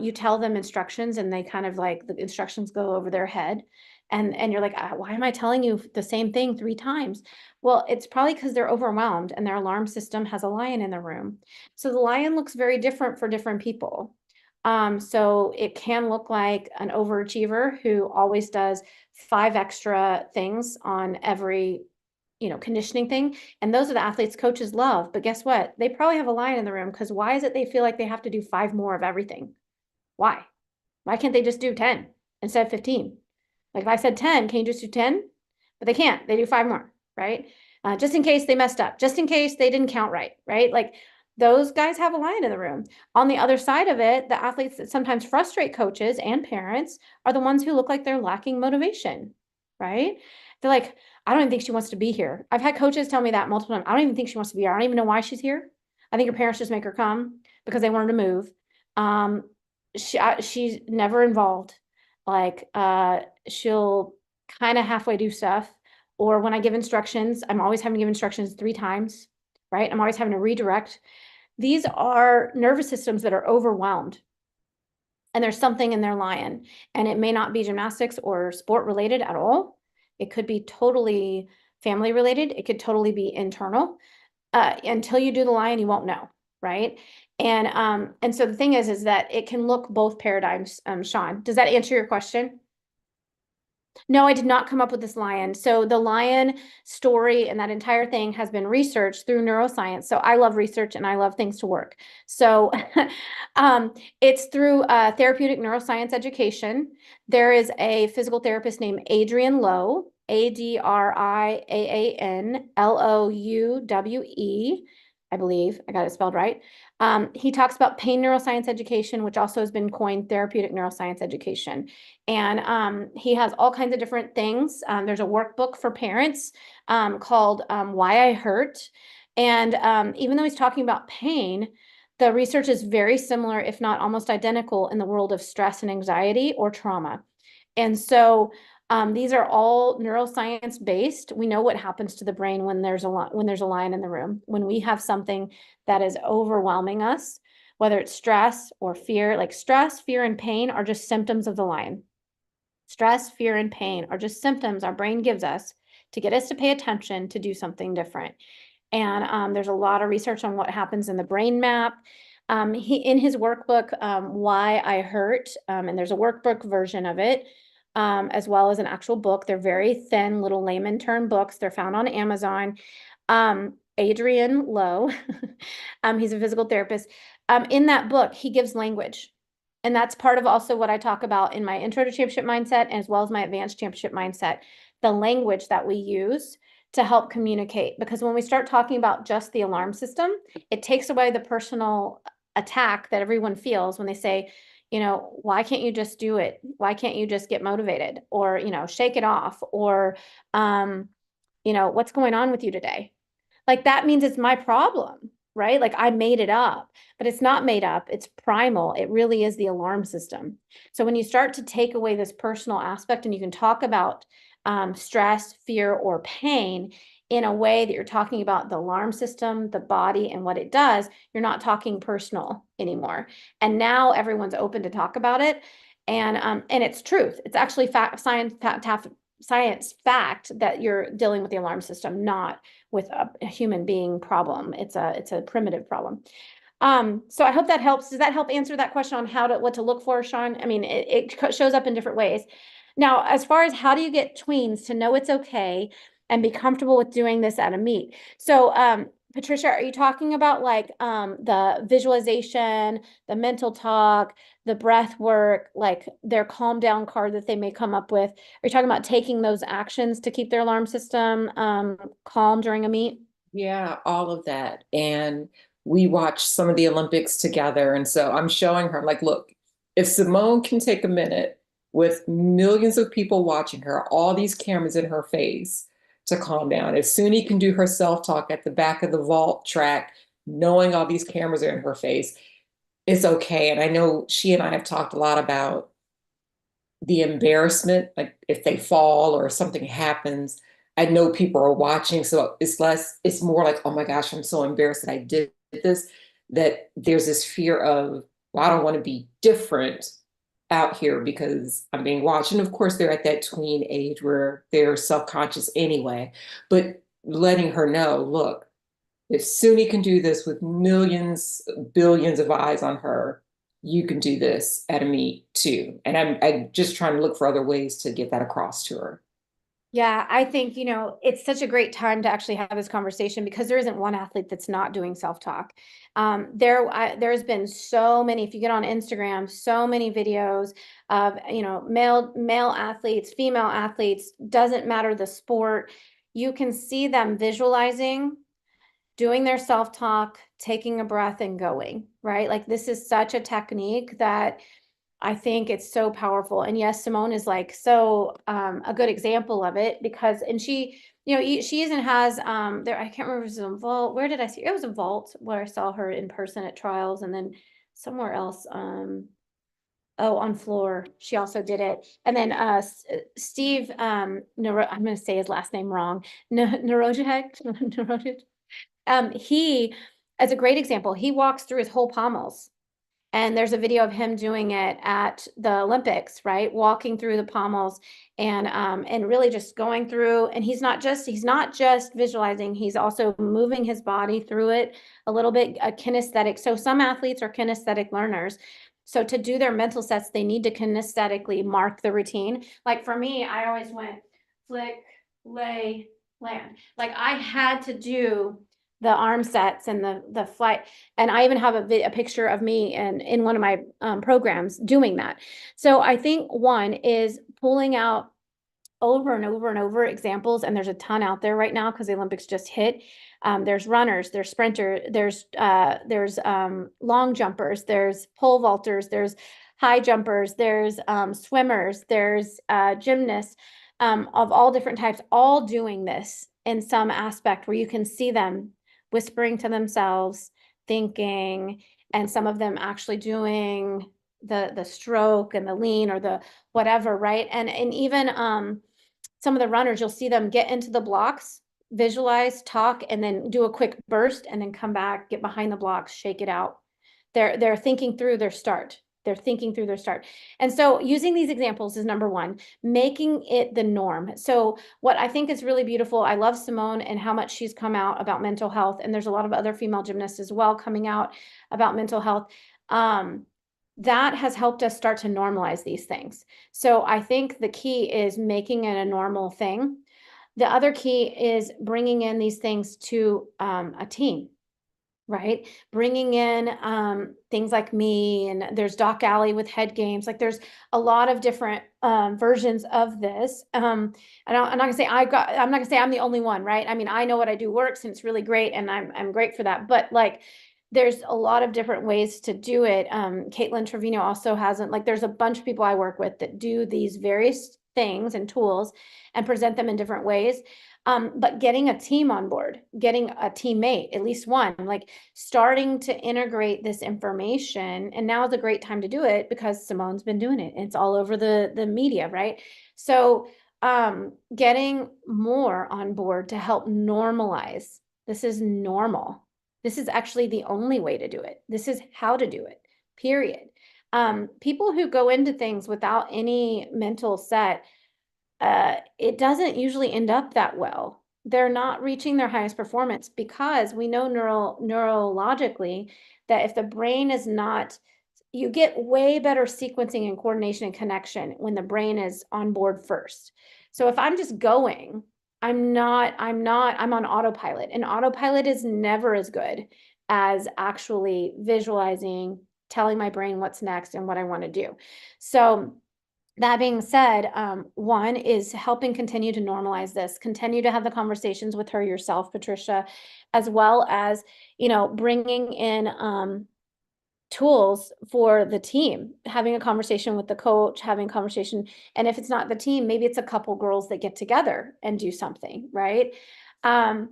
You tell them instructions and they kind of like the instructions go over their head. And you're like, why am I telling you the same thing 3 times? Well, it's probably because they're overwhelmed and their alarm system has a lion in the room. So the lion looks very different for different people. So it can look like an overachiever who always does 5 extra things on every conditioning thing. And those are the athletes coaches love. But guess what? They probably have a lion in the room, because why is it they feel like they have to do 5 more of everything? Why? Why can't they just do 10 instead of 15? Like if I said 10, can you just do 10? But they can't. They do 5 more, right? Just in case they messed up, just in case they didn't count right, right? Like those guys have a lion in the room. On the other side of it, the athletes that sometimes frustrate coaches and parents are the ones who look like they're lacking motivation, right? They're like, I don't even think she wants to be here. I've had coaches tell me that multiple times. I don't even think she wants to be here. I don't even know why she's here. I think her parents just make her come because they want her to move. She's never involved. Like, she'll kind of halfway do stuff. Or when I give instructions, I'm always having to give instructions 3 times, right? I'm always having to redirect. These are nervous systems that are overwhelmed. And there's something in their lion. And it may not be gymnastics or sport related at all. It could be totally family related. It could totally be internal. Until you do the lion, you won't know, right? And so the thing is that it can look both paradigms, Sean. Does that answer your question? No, I did not come up with this lion. So the lion story and that entire thing has been researched through neuroscience. So I love research and I love things to work. So it's through therapeutic neuroscience education. There is a physical therapist named Adrian Lowe, Adrianlouwe, I believe. I got it spelled right. He talks about pain neuroscience education, which also has been coined therapeutic neuroscience education. And he has all kinds of different things. There's a workbook for parents called Why I Hurt. And even though he's talking about pain, the research is very similar, if not almost identical, in the world of stress and anxiety or trauma. And so these are all neuroscience based. We know what happens to the brain when there's a lion in the room. When we have something that is overwhelming us, whether it's stress or fear, like stress, fear, and pain are just symptoms of the lion. Stress, fear, and pain are just symptoms our brain gives us to get us to pay attention to do something different. And there's a lot of research on what happens in the brain map. In his workbook, Why I Hurt, and there's a workbook version of it, as well as an actual book. They're very thin, little layman term books. They're found on Amazon. Adrian Lowe, he's a physical therapist. In that book, he gives language. And that's part of also what I talk about in my intro to championship mindset, as well as my advanced championship mindset, the language that we use to help communicate. Because when we start talking about just the alarm system, it takes away the personal attack that everyone feels when they say, why can't you just do it? Why can't you just get motivated? Or, shake it off? Or, what's going on with you today? Like that means it's my problem, right? Like I made it up, but it's not made up. It's primal. It really is the alarm system. So when you start to take away this personal aspect and you can talk about stress, fear, or pain in a way that you're talking about the alarm system, the body, and what it does, you're not talking personal anymore. And now everyone's open to talk about it. And it's truth. It's actually science fact that you're dealing with the alarm system, not with a human being problem. It's a primitive problem. So I hope that helps. Does that help answer that question on what to look for, Sean? I mean, it shows up in different ways. Now, as far as how do you get tweens to know it's okay and be comfortable with doing this at a meet? So, Patricia, are you talking about like the visualization, the mental talk, the breath work, like their calm down card that they may come up with? Are you talking about taking those actions to keep their alarm system calm during a meet? Yeah, all of that. And we watched some of the Olympics together. And so I'm showing her, I'm like, look, if Simone can take a minute with millions of people watching her, all these cameras in her face to calm down, if Suni can do her self-talk at the back of the vault track, knowing all these cameras are in her face, it's okay. And I know she and I have talked a lot about the embarrassment, like if they fall or something happens, I know people are watching. So it's more like, oh my gosh, I'm so embarrassed that I did this, that there's this fear of, well, I don't want to be different out here because I'm being watched. And of course, they're at that tween age where they're self-conscious anyway. But letting her know, look, if Suni can do this with millions, billions of eyes on her, you can do this at a meet too. And I'm just trying to look for other ways to get that across to her. Yeah, I think, it's such a great time to actually have this conversation because there isn't one athlete that's not doing self-talk. There's been so many, if you get on Instagram, so many videos of, male athletes, female athletes, doesn't matter the sport. You can see them visualizing, doing their self-talk, taking a breath and going, right? Like this is such a technique that I think it's so powerful. And yes, Simone is like so a good example of it because and she, she even has there, I can't remember if it was in Vault. Where did I see it? It was in Vault where I saw her in person at trials, and then somewhere else oh, on floor. She also did it. And then Steve I'm gonna say his last name wrong. Narojek. He as a great example, he walks through his whole pommels. And there's a video of him doing it at the Olympics, right? Walking through the pommels and really just going through. And he's not just visualizing, he's also moving his body through it a little bit, a kinesthetic. So some athletes are kinesthetic learners. So to do their mental sets, they need to kinesthetically mark the routine. Like for me, I always went flick, lay, land. Like I had to do the arm sets and the flight. And I even have a picture of me in one of my programs doing that. So I think one is pulling out over and over and over examples, and there's a ton out there right now because the Olympics just hit. There's runners, there's sprinter, there's long jumpers, there's pole vaulters, there's high jumpers, there's swimmers, there's gymnasts of all different types, all doing this in some aspect where you can see them whispering to themselves, thinking, and some of them actually doing the stroke and the lean or the whatever, right? And even some of the runners, you'll see them get into the blocks, visualize, talk, and then do a quick burst and then come back, get behind the blocks, shake it out. They're thinking through their start. They're thinking through their start. And so using these examples is number one, making it the norm. So what I think is really beautiful, I love Simone and how much she's come out about mental health. And there's a lot of other female gymnasts as well coming out about mental health. That has helped us start to normalize these things. So I think the key is making it a normal thing. The other key is bringing in these things to a team, right? Bringing in things like me, and there's Doc Alley with head games. Like there's a lot of different versions of this. I'm not gonna say I'm not gonna say I'm the only one, right? I mean, I know what I do works and it's really great, and I'm great for that. But like, there's a lot of different ways to do it. Caitlin Trevino also hasn't, like, there's a bunch of people I work with that do these various things and tools and present them in different ways. But getting a team on board, getting a teammate, at least one, like starting to integrate this information. And now is a great time to do it because Simone's been doing it. It's all over the media, right? So getting more on board to help normalize. This is normal. This is actually the only way to do it. This is how to do it, period. People who go into things without any mental set, it doesn't usually end up that well. They're not reaching their highest performance because we know neurologically that if the brain is not, you get way better sequencing and coordination and connection when the brain is on board first. So if I'm just going, I'm on autopilot, and autopilot is never as good as actually visualizing, telling my brain what's next and what I want to do. So that being said, one is helping continue to normalize this, continue to have the conversations with her yourself, Patricia, as well as, bringing in tools for the team, having a conversation with the coach, having a conversation. And if it's not the team, maybe it's a couple girls that get together and do something, right? And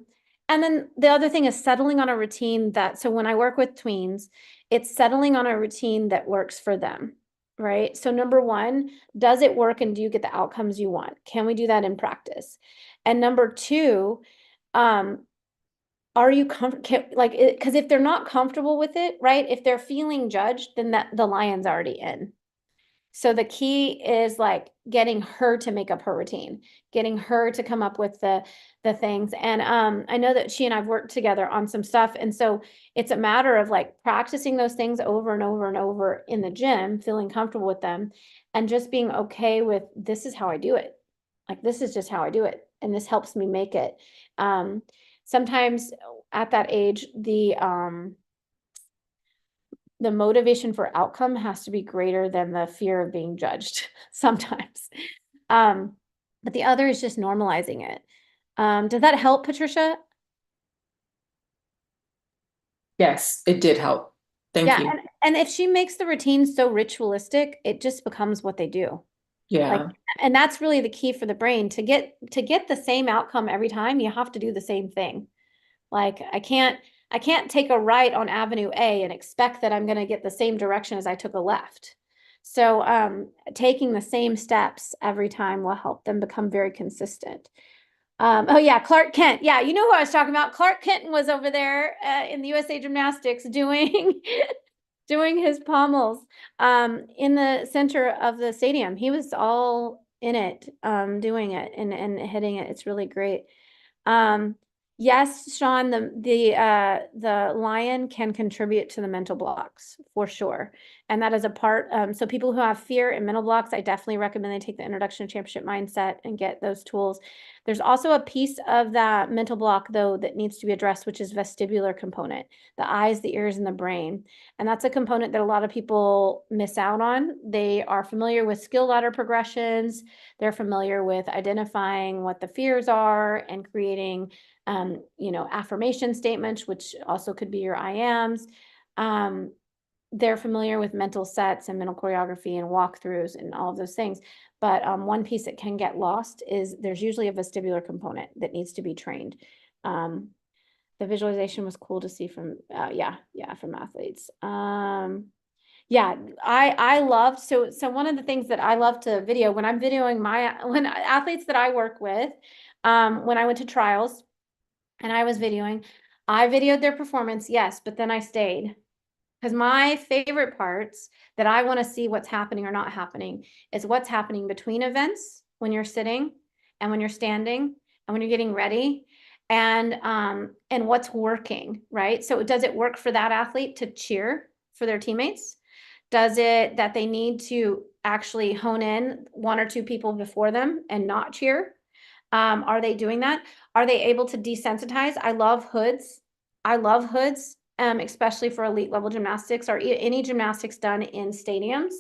then the other thing is settling on a routine so when I work with tweens, it's settling on a routine that works for them, right? So number one, does it work and do you get the outcomes you want? Can we do that in practice? And number two, are you comfortable, like, because if they're not comfortable with it, right? If they're feeling judged, then the lion's already in. So the key is like getting her to make up her routine, getting her to come up with the things. And I know that she and I've worked together on some stuff. And so it's a matter of like practicing those things over and over and over in the gym, feeling comfortable with them, and just being okay with this is how I do it. Like, this is just how I do it. And this helps me make it. Sometimes at that age, the motivation for outcome has to be greater than the fear of being judged sometimes. But the other is just normalizing it. Does that help, Patricia? Yes, it did help. Thank Yeah, you. and if she makes the routine so ritualistic, it just becomes what they do. Like, Yeah. and that's really the key for the brain to get the same outcome every time, you have to do the same thing. Like, I can't take a right on Avenue A and expect that I'm going to get the same direction as I took a left. So, taking the same steps every time will help them become very consistent. Oh yeah, Clark Kent. Yeah, you know who I was talking about. Clark Kent was over there in the USA Gymnastics doing doing his pommels in the center of the stadium. He was all in it, doing it and hitting it. It's really great. Um, yes, Sean, the lion can contribute to the mental blocks for sure. And that is a part. So people who have fear and mental blocks, I definitely recommend they take the Introduction to Championship Mindset and get those tools. There's also a piece of that mental block though that needs to be addressed, which is vestibular component, the eyes, the ears, and the brain. And that's a component that a lot of people miss out on. They are familiar with skill ladder progressions. They're familiar with identifying what the fears are and creating, affirmation statements, which also could be your I ams. They're familiar with mental sets and mental choreography and walkthroughs and all of those things. But one piece that can get lost is there's usually a vestibular component that needs to be trained. The visualization was cool to see from, from athletes. Yeah, I loved, so one of the things that I love to video when I'm videoing when athletes that I work with, when I went to trials and I was videoing, I videoed their performance, yes, but then I stayed. Because my favorite parts that I want to see what's happening or not happening is what's happening between events when you're sitting and when you're standing and when you're getting ready and what's working, right? So does it work for that athlete to cheer for their teammates? Does it that they need to actually hone in one or two people before them and not cheer? Are they doing that? Are they able to desensitize? I love hoods. I love hoods, especially for elite level gymnastics or any gymnastics done in stadiums.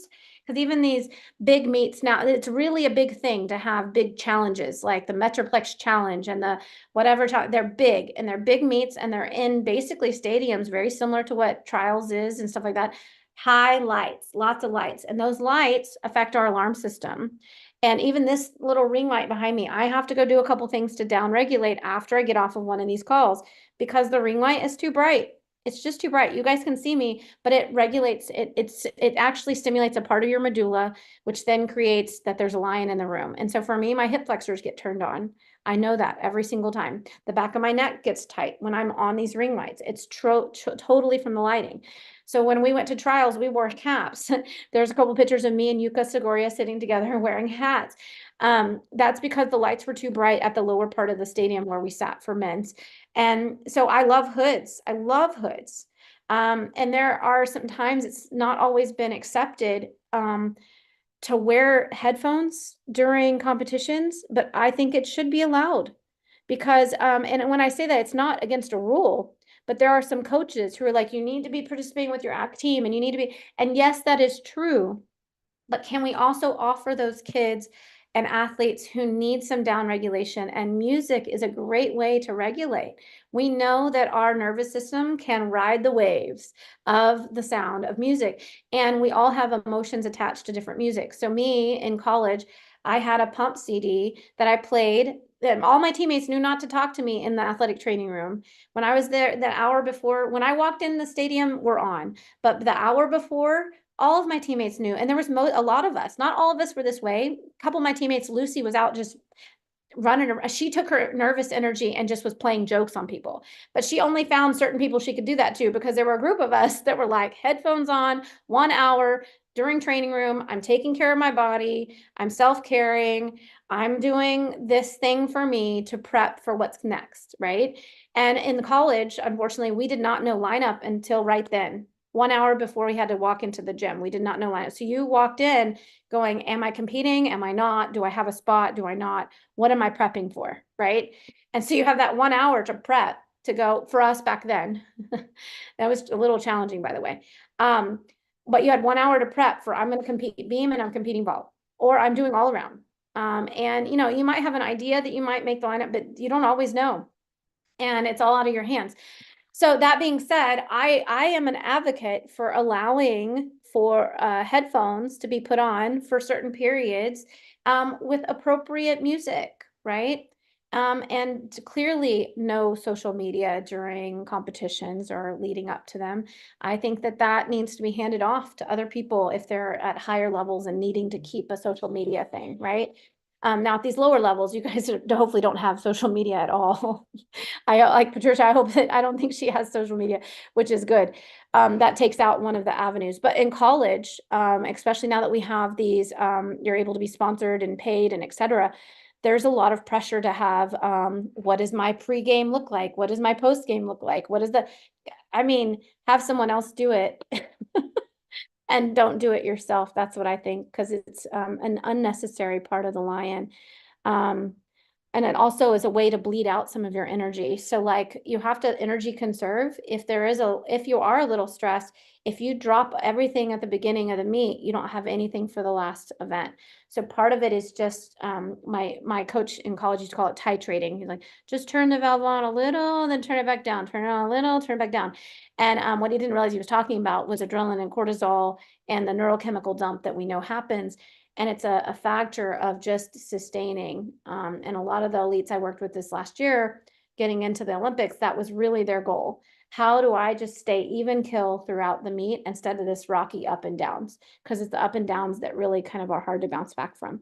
Because even these big meets now, it's really a big thing to have big challenges like the Metroplex Challenge and the whatever. They're big and they're big meets and they're in basically stadiums, very similar to what trials is and stuff like that. High lights, lots of lights, and those lights affect our alarm system. And even this little ring light behind me, I have to go do a couple things to down regulate after I get off of one of these calls because the ring light is too bright. It's just too bright. You guys can see me, but it regulates it. It actually stimulates a part of your medulla, which then creates that there's a lion in the room. And so for me, my hip flexors get turned on. I know that every single time. The back of my neck gets tight when I'm on these ring lights. It's totally from the lighting. So when we went to trials, we wore caps. There's a couple pictures of me and Yuka Segoria sitting together wearing hats. That's because the lights were too bright at the lower part of the stadium where we sat for men's. And so I love hoods. I love hoods. And there are sometimes it's not always been accepted to wear headphones during competitions, but I think it should be allowed because, and when I say that, it's not against a rule, but there are some coaches who are like, you need to be participating with your ACT team and you need to be, and yes, that is true. But can we also offer those kids and athletes who need some down regulation? And music is a great way to regulate. We know that our nervous system can ride the waves of the sound of music, and we all have emotions attached to different music. So me in college, I had a pump CD that I played. And all my teammates knew not to talk to me in the athletic training room. When I was there, the hour before, when I walked in the stadium, we're on. But the hour before, all of my teammates knew, and there was a lot of us, not all of us were this way. A couple of my teammates, Lucy was out just running around. She took her nervous energy and just was playing jokes on people, but she only found certain people she could do that to because there were a group of us that were like headphones on 1 hour during training room. I'm taking care of my body. I'm self-caring. I'm doing this thing for me to prep for what's next, right? And in college, unfortunately, we did not know lineup until right then. 1 hour before we had to walk into the gym. We did not know lineup. So you walked in going, am I competing? Am I not? Do I have a spot? Do I not? What am I prepping for? Right. And so you have that 1 hour to prep to go for us back then. That was a little challenging, by the way. But you had 1 hour to prep for I'm going to compete beam and I'm competing vault, or I'm doing all around. And you know, you might have an idea that you might make the lineup, but you don't always know. And it's all out of your hands. So that being said, I am an advocate for allowing for headphones to be put on for certain periods with appropriate music, right? And clearly no social media during competitions or leading up to them. I think that that needs to be handed off to other people if they're at higher levels and needing to keep a social media thing, right? Now at these lower levels, you guys hopefully don't have social media at all. I like Patricia. I hope that I don't think she has social media, which is good. That takes out one of the avenues. But in college, especially now that we have these, you're able to be sponsored and paid and et cetera, there's a lot of pressure to have, what does my pregame look like? What does my postgame look like? What is I mean, have someone else do it and don't do it yourself. That's what I think, because it's an unnecessary part of the lion. Um, and it also is a way to bleed out some of your energy. So like you have to energy conserve. If you are a little stressed, if you drop everything at the beginning of the meet, you don't have anything for the last event. So part of it is just, my coach in college used to call it titrating. He's like, just turn the valve on a little, then turn it back down, turn it on a little, turn it back down. And what he didn't realize he was talking about was adrenaline and cortisol and the neurochemical dump that we know happens. And it's a factor of just sustaining. And a lot of the elites I worked with this last year, getting into the Olympics, that was really their goal. How do I just stay even kill throughout the meet instead of this rocky up and downs? Because it's the up and downs that really kind of are hard to bounce back from.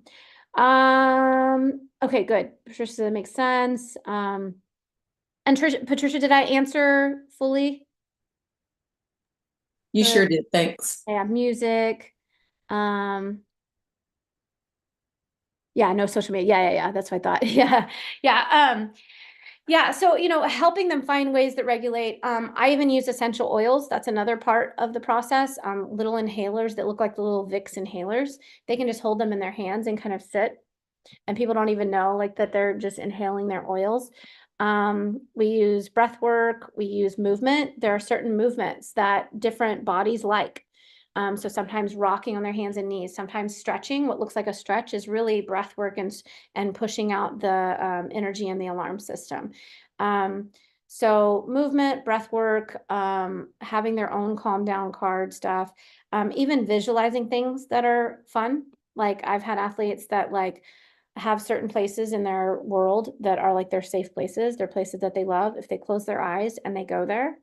Okay, good. Patricia, that makes sense. And Patricia, did I answer fully? You sure did. Thanks. Yeah, music. Yeah, no social media. Yeah. That's what I thought. Yeah. Yeah. So, you know, helping them find ways that regulate. I even use essential oils. That's another part of the process. Little inhalers that look like the little Vicks inhalers. They can just hold them in their hands and kind of sit, and people don't even know like that they're just inhaling their oils. We use breath work. We use movement. There are certain movements that different bodies like. So sometimes rocking on their hands and knees, sometimes stretching. What looks like a stretch is really breath work and pushing out the energy in the alarm system. So movement, breath work, having their own calm down card stuff, even visualizing things that are fun. Like I've had athletes that like have certain places in their world that are like their safe places. They're places that they love. If they close their eyes and they go there,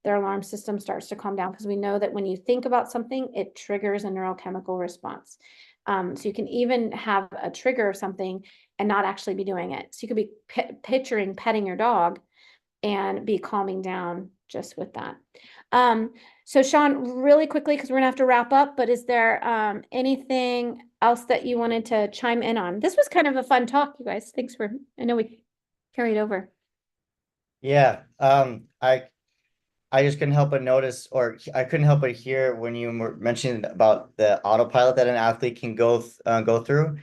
their alarm system starts to calm down, because we know that when you think about something, it triggers a neurochemical response. So you can even have a trigger of something and not actually be doing it. So you could be picturing petting your dog and be calming down just with that. So Sean, really quickly, because we're gonna have to wrap up, but is there anything else that you wanted to chime in on? This was kind of a fun talk, you guys. Thanks for, I know we carried over. Yeah. I just couldn't help but notice, or I couldn't help but hear when you were mentioning about the autopilot that an athlete can go through.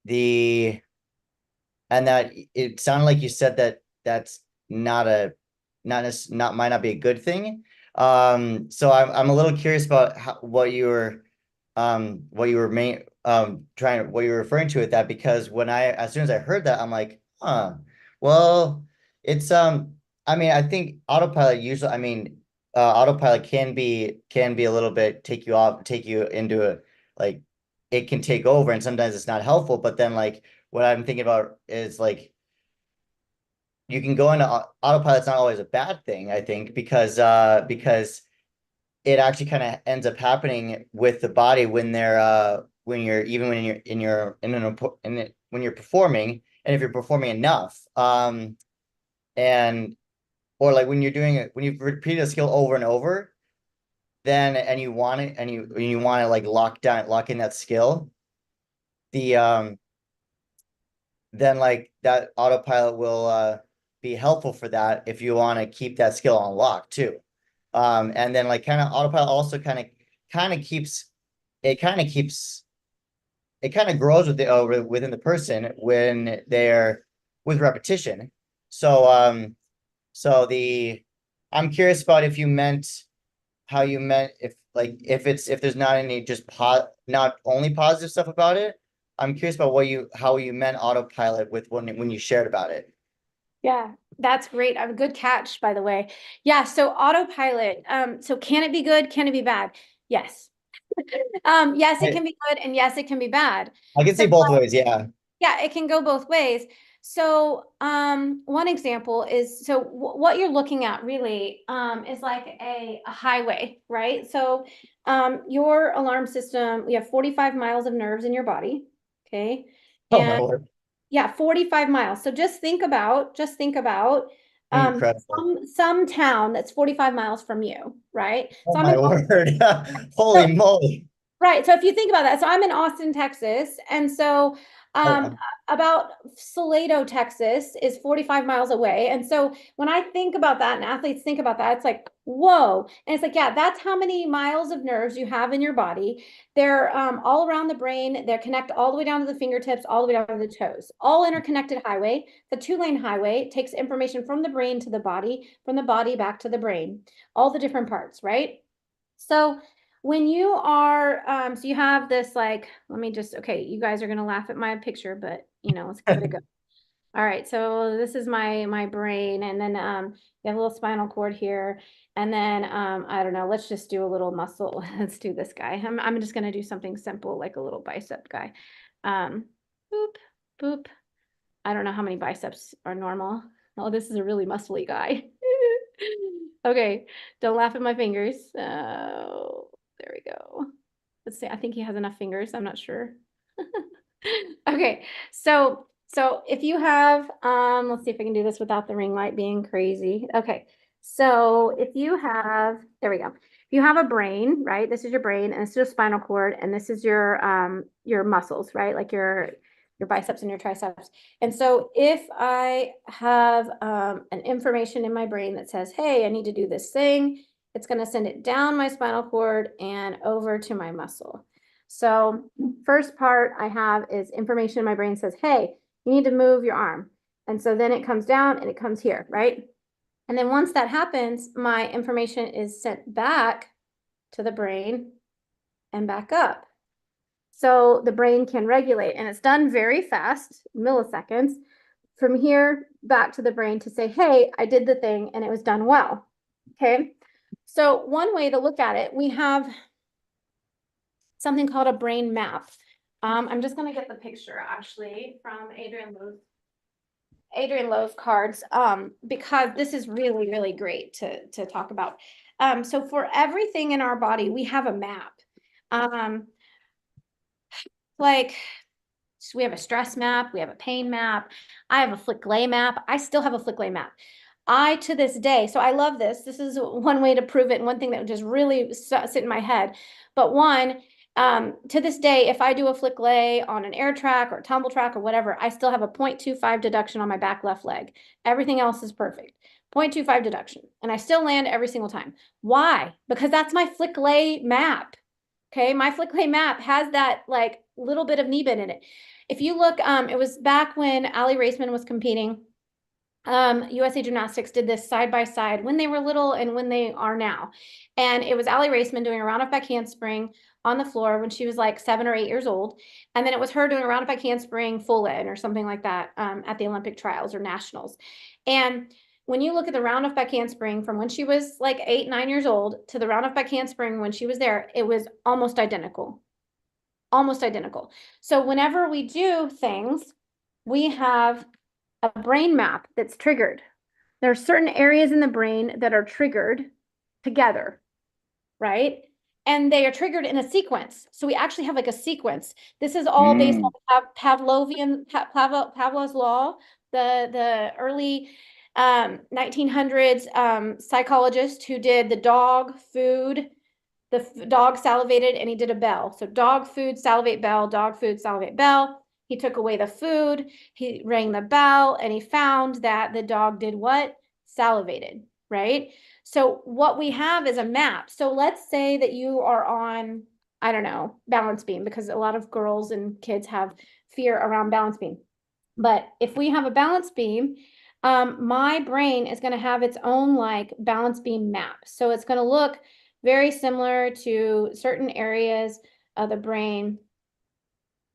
The and that it sounded like you said that that's not might not be a good thing. So I'm a little curious about what you were what you were what you were referring to with that, because as soon as I heard that, I'm like, well, it's I mean, I think autopilot usually, autopilot can be a little bit take you into a, like, it can take over, and sometimes it's not helpful. But then, like, what I'm thinking about is, like, you can go into autopilot's not always a bad thing, I think, because it actually kind of ends up happening with the body when when you're performing, and if you're performing enough, and or like when you've repeated a skill over and over, then and you want it, and you want to like lock in that skill, the then like that autopilot will be helpful for that if you want to keep that skill on lock too. And then like kind of autopilot also kind of keeps it kind of keeps it kind of grows within the person when they're with repetition. So I'm curious about if you meant how you meant if there's not any just not only positive stuff about it. I'm curious about how you meant autopilot with when you shared about it. Yeah, that's great. A good catch, by the way. Yeah, so autopilot. So can it be good? Can it be bad? Yes. Yes, it can be good, and yes, it can be bad. I can see both ways, yeah. Yeah, it can go both ways. So, one example is, so what you're looking at really, is like a highway, right? So, your alarm system, we have 45 miles of nerves in your body. Okay. Oh my And word. yeah, 45 miles. So just think about, Incredible. some town that's 45 miles from you, right? Oh So my word. Holy moly. right. So if you think about that, so I'm in Austin, Texas, and so Oh, um, about Salado, Texas is 45 miles away. And so when I think about that and athletes think about that, it's like, whoa. And it's like, yeah, that's how many miles of nerves you have in your body. They're all around the brain. They're connect all the way down to the fingertips, all the way down to the toes, all interconnected highway. The 2-lane highway takes information from the brain to the body, from the body back to the brain, all the different parts, right? So when you are, so you have this like, let me just, okay, you guys are gonna laugh at my picture, but let's give it a go. All right, so this is my brain, and then you have a little spinal cord here, and then I don't know, let's just do a little muscle. Let's do this guy. I'm just gonna do something simple like a little bicep guy. Boop, boop. I don't know how many biceps are normal. Oh, this is a really muscly guy. Okay, don't laugh at my fingers. Oh, there we go. Let's see. I think he has enough fingers. I'm not sure. Okay, so if you have, let's see if I can do this without the ring light being crazy. Okay, so if you have, there we go. If you have a brain, right? This is your brain, and this is your spinal cord, and this is your muscles, right? Like your biceps and your triceps. And so if I have an information in my brain that says, hey, I need to do this thing, it's going to send it down my spinal cord and over to my muscle. So first part I have is information in my brain says, hey, you need to move your arm. And so then it comes down and it comes here, right? And then once that happens, my information is sent back to the brain and back up. So the brain can regulate, and it's done very fast, milliseconds, from here back to the brain to say, hey, I did the thing and it was done well. Okay. So one way to look at it, we have something called a brain map. I'm just going to get the picture actually from Adrian Lowe's cards, because this is really, really great to talk about. So for everything in our body, we have a map. Like, so we have a stress map, we have a pain map. I have a flick lay map. I still have a flick lay map. To this day, so I love this. This is one way to prove it, and one thing that would just really sit in my head. But one, to this day, if I do a flick lay on an air track or tumble track or whatever, I still have a 0.25 deduction on my back left leg. Everything else is perfect. 0.25 deduction. And I still land every single time. Why? Because that's my flick lay map. Okay, my flick lay map has that like little bit of knee bend in it. If you look, it was back when Allie Raceman was competing. USA Gymnastics did this side by side when they were little and when they are now. And it was Allie Raceman doing a round off back handspring on the floor when she was like 7 or 8 years old. And then it was her doing a round off back handspring full in or something like that at the Olympic trials or nationals. And when you look at the round off back handspring from when she was like 8, 9 years old to the round off back handspring when she was there, it was almost identical. Almost identical. So whenever we do things, we have a brain map that's triggered. There are certain areas in the brain that are triggered together, right? And they are triggered in a sequence. So we actually have like a sequence. This is all based on Pavlov's law, the early 1900s psychologist who did the dog food. The dog salivated and he did a bell. So dog food, salivate bell, dog food, salivate bell. He took away the food, he rang the bell, and he found that the dog did what? Salivated, right? So what we have is a map. So let's say that you are on, I don't know, balance beam, because a lot of girls and kids have fear around balance beam. But if we have a balance beam, my brain is going to have its own like balance beam map. So it's going to look very similar to certain areas of the brain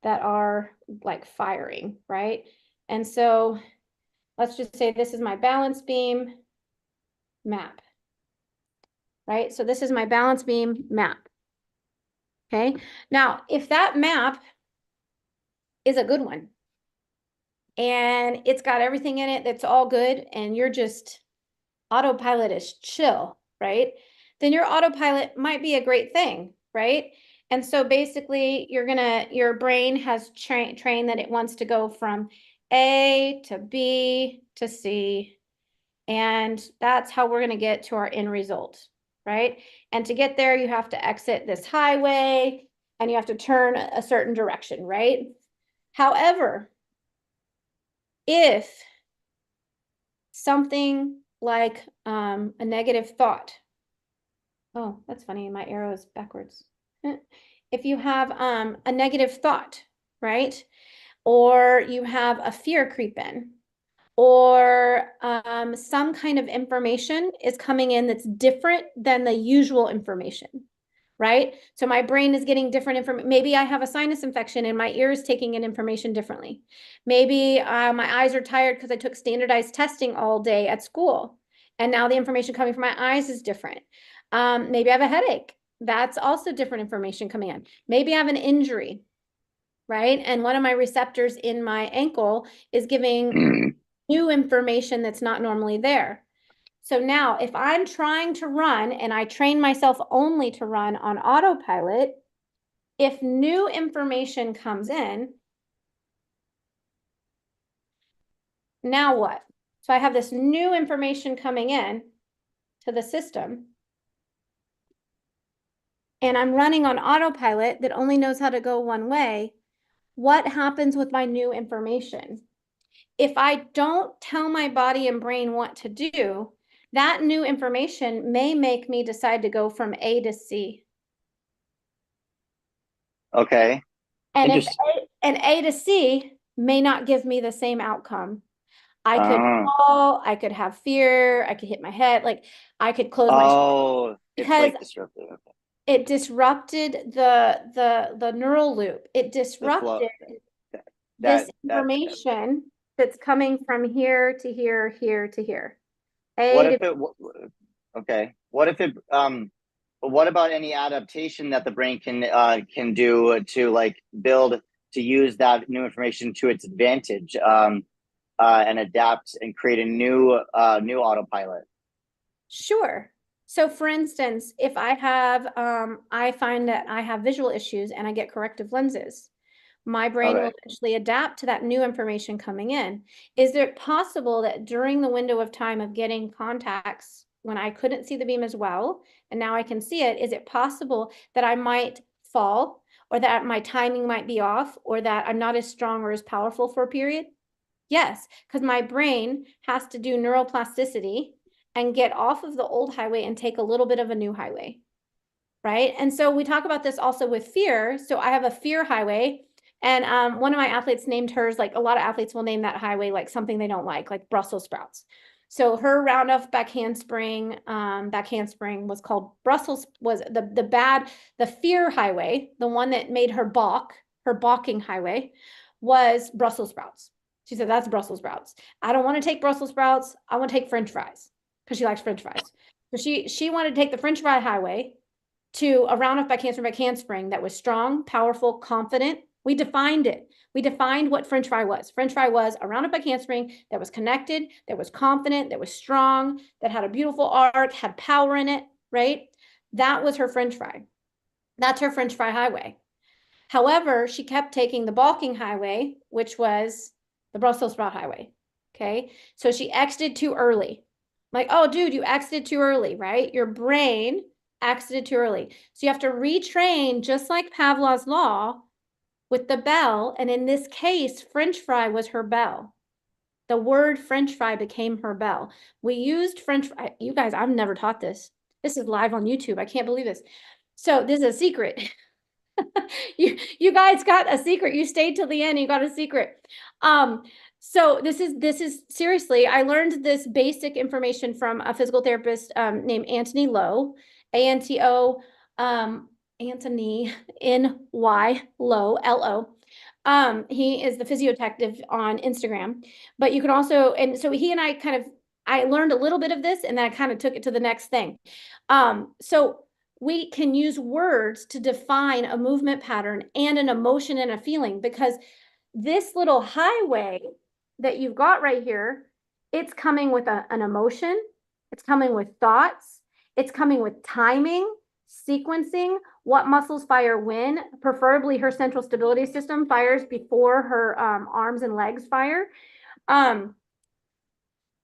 that are like firing, right? And so let's just say this is my balance beam map, right? So this is my balance beam map. Okay. Now, if that map is a good one and it's got everything in it that's all good and you're just autopilot is chill, right? Then your autopilot might be a great thing, right? And so basically your brain has trained that it wants to go from A to B to C. And that's how we're going to get to our end result, right? And to get there, you have to exit this highway and you have to turn a certain direction, right? However, if something like a negative thought, oh, that's funny, my arrow is backwards. If you have a negative thought, right? Or you have a fear creep in, or some kind of information is coming in that's different than the usual information, right? So my brain is getting different information. Maybe I have a sinus infection and my ear is taking in information differently. Maybe my eyes are tired because I took standardized testing all day at school. And now the information coming from my eyes is different. Maybe I have a headache. That's also different information coming in. Maybe I have an injury, right? And one of my receptors in my ankle is giving new information that's not normally there. So now if I'm trying to run and I train myself only to run on autopilot, if new information comes in, now what? So I have this new information coming in to the system and I'm running on autopilot that only knows how to go one way. What happens with my new information? If I don't tell my body and brain what to do, that new information may make me decide to go from A to C. Okay. And if Interesting. A to C may not give me the same outcome. I could fall, I could have fear, I could hit my head, like I could close my Oh, it's because like disruptive. Okay. it disrupted the neural loop. It The flow. disrupted this information that's coming from here to here, here to here. What if it, okay. What if it, what about any adaptation that the brain can do to like build to use that new information to its advantage, and adapt and create a new autopilot? Sure. So for instance, if I have, I find that I have visual issues and I get corrective lenses, my brain will eventually adapt to that new information coming in. Is it possible that during the window of time of getting contacts, when I couldn't see the beam as well, and now I can see it, is it possible that I might fall, or that my timing might be off, or that I'm not as strong or as powerful for a period? Yes, because my brain has to do neuroplasticity and get off of the old highway and take a little bit of a new highway, right? And so we talk about this also with fear. So I have a fear highway, and one of my athletes named hers, like a lot of athletes will name that highway like something they don't like Brussels sprouts. So her round off back handspring was called Brussels, was the fear highway, the one that made her balk, her balking highway, was Brussels sprouts. She said, that's Brussels sprouts. I don't want to take Brussels sprouts. I want to take French fries, because she likes French fries. So she wanted to take the French fry highway to a round off back handspring that was strong, powerful, confident. We defined it. We defined what French fry was. French fry was a round off back handspring that was connected, that was confident, that was strong, that had a beautiful arc, had power in it, right? That was her French fry. That's her French fry highway. However, she kept taking the balking highway, which was the Brussels sprout highway. Okay. So she exited too early. I'm like, oh, dude, you exited too early, right? Your brain exited too early. So you have to retrain, just like Pavlov's law, with the bell. And in this case, French fry was her bell. The word French fry became her bell. We used French fry. You guys, I've never taught this. This is live on YouTube. I can't believe this. So this is a secret. You guys got a secret. You stayed till the end. You got a secret. So this is seriously, I learned this basic information from a physical therapist named Anthony Lowe, ANTO, Anthony NY Lowe, LO. He is the physiotective on Instagram, but you can also, and so he and I learned a little bit of this and then I kind of took it to the next thing. So we can use words to define a movement pattern and an emotion and a feeling, because this little highway that you've got right here, it's coming with an emotion, it's coming with thoughts, it's coming with timing, sequencing, what muscles fire when, preferably her central stability system fires before her arms and legs fire.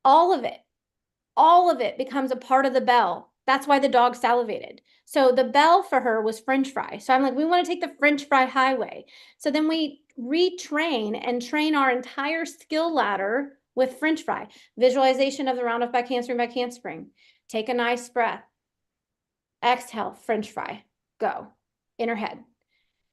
All of it becomes a part of the bell. That's why the dog salivated. So the bell for her was French fry. So I'm like, we want to take the French fry highway. So then we retrain and train our entire skill ladder with French fry. Visualization of the round off back handspring. Take a nice breath. Exhale, French fry. Go. In her head.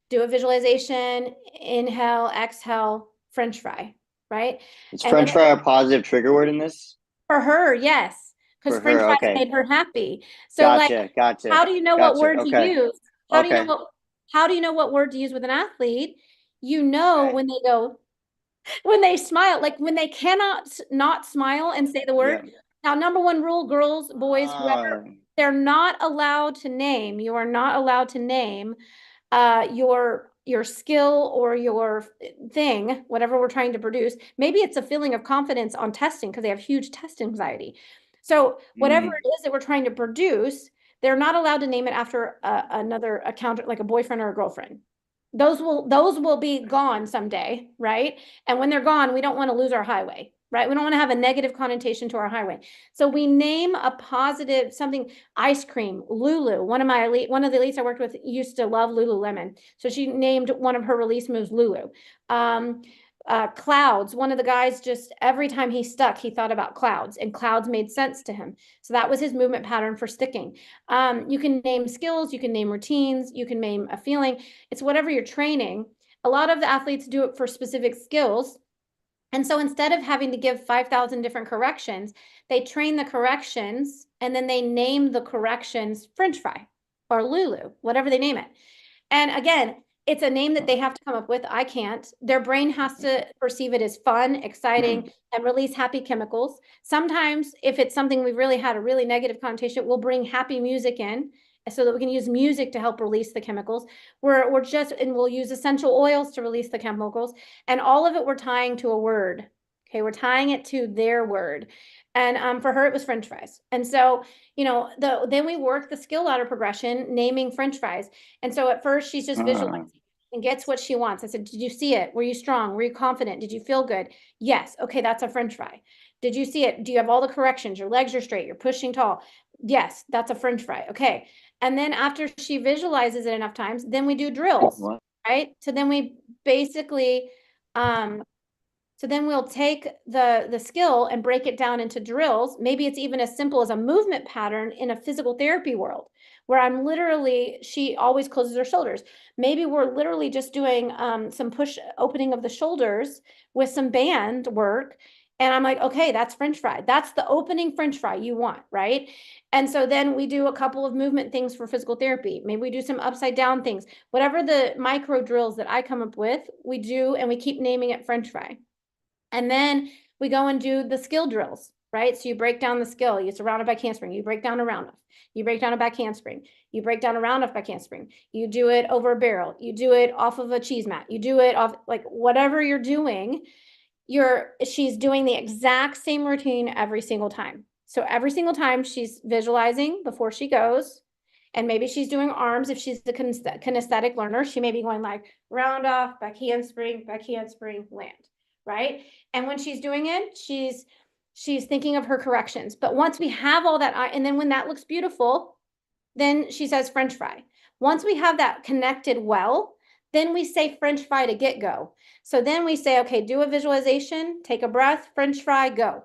Do a visualization. Inhale, exhale, French fry. Right? Is And French then fry a positive trigger word in this? for her, yes. Because For French her, fries okay. made her happy. So like, Gotcha. how do you know what word to Okay. use? How do you know Okay. how do you know what word to use with an athlete? You know, Okay. when they go, when they smile, like when they cannot not smile and say the word. Yeah. Now, number one rule, girls, boys, whoever, they're not allowed to name. You are not allowed to name your skill or your thing, whatever we're trying to produce. Maybe it's a feeling of confidence on testing because they have huge test anxiety. So whatever it is that we're trying to produce, they're not allowed to name it after another account, like a boyfriend or a girlfriend. Those will be gone someday, right? And when they're gone, we don't want to lose our highway, right? We don't want to have a negative connotation to our highway. So we name a positive something. Ice cream, Lulu. One of the elites I worked with used to love Lululemon. So she named one of her release moves Lulu. Clouds. One of the guys, just every time he stuck, he thought about clouds, and clouds made sense to him. So that was his movement pattern for sticking. You can name skills, you can name routines, you can name a feeling. It's whatever you're training. A lot of the athletes do it for specific skills. And so instead of having to give 5,000 different corrections, they train the corrections and then they name the corrections French fry or Lulu, whatever they name it. And again, it's a name that they have to come up with. I can't. Their brain has to perceive it as fun, exciting, and release happy chemicals. Sometimes, if it's something we've really had a really negative connotation, we'll bring happy music in so that we can use music to help release the chemicals. And we'll use essential oils to release the chemicals. And all of it we're tying to a word. Okay, we're tying it to their word. And for her, it was French fries. And so, then we work the skill ladder progression, naming French fries. And so at first she's just visualizing and gets what she wants. I said, did you see it? Were you strong? Were you confident? Did you feel good? Yes. Okay, that's a French fry. Did you see it? Do you have all the corrections? Your legs are straight. You're pushing tall. Yes, that's a French fry. Okay. And then after she visualizes it enough times, then we do drills, right? So then we basically, so then we'll take the skill and break it down into drills. Maybe it's even as simple as a movement pattern in a physical therapy world where she always closes her shoulders. Maybe we're literally just doing some push opening of the shoulders with some band work. And I'm like, okay, that's French fry. That's the opening French fry you want, right? And so then we do a couple of movement things for physical therapy. Maybe we do some upside down things. Whatever the micro drills that I come up with, we do, and we keep naming it French fry. And then we go and do the skill drills, right? So you break down the skill. It's a round off back handspring. You break down a round off. You break down a back handspring. You break down a round off back handspring. You do it over a barrel. You do it off of a cheese mat. You do it off, like whatever you're doing, she's doing the exact same routine every single time. So every single time she's visualizing before she goes, and maybe she's doing arms. If she's the kinesthetic learner, she may be going like round off, back handspring, land. Right? And when she's doing it, she's thinking of her corrections. But once we have all that, and then when that looks beautiful, then she says French fry. Once we have that connected well, then we say French fry to get go. So then we say, okay, do a visualization, take a breath, French fry, go.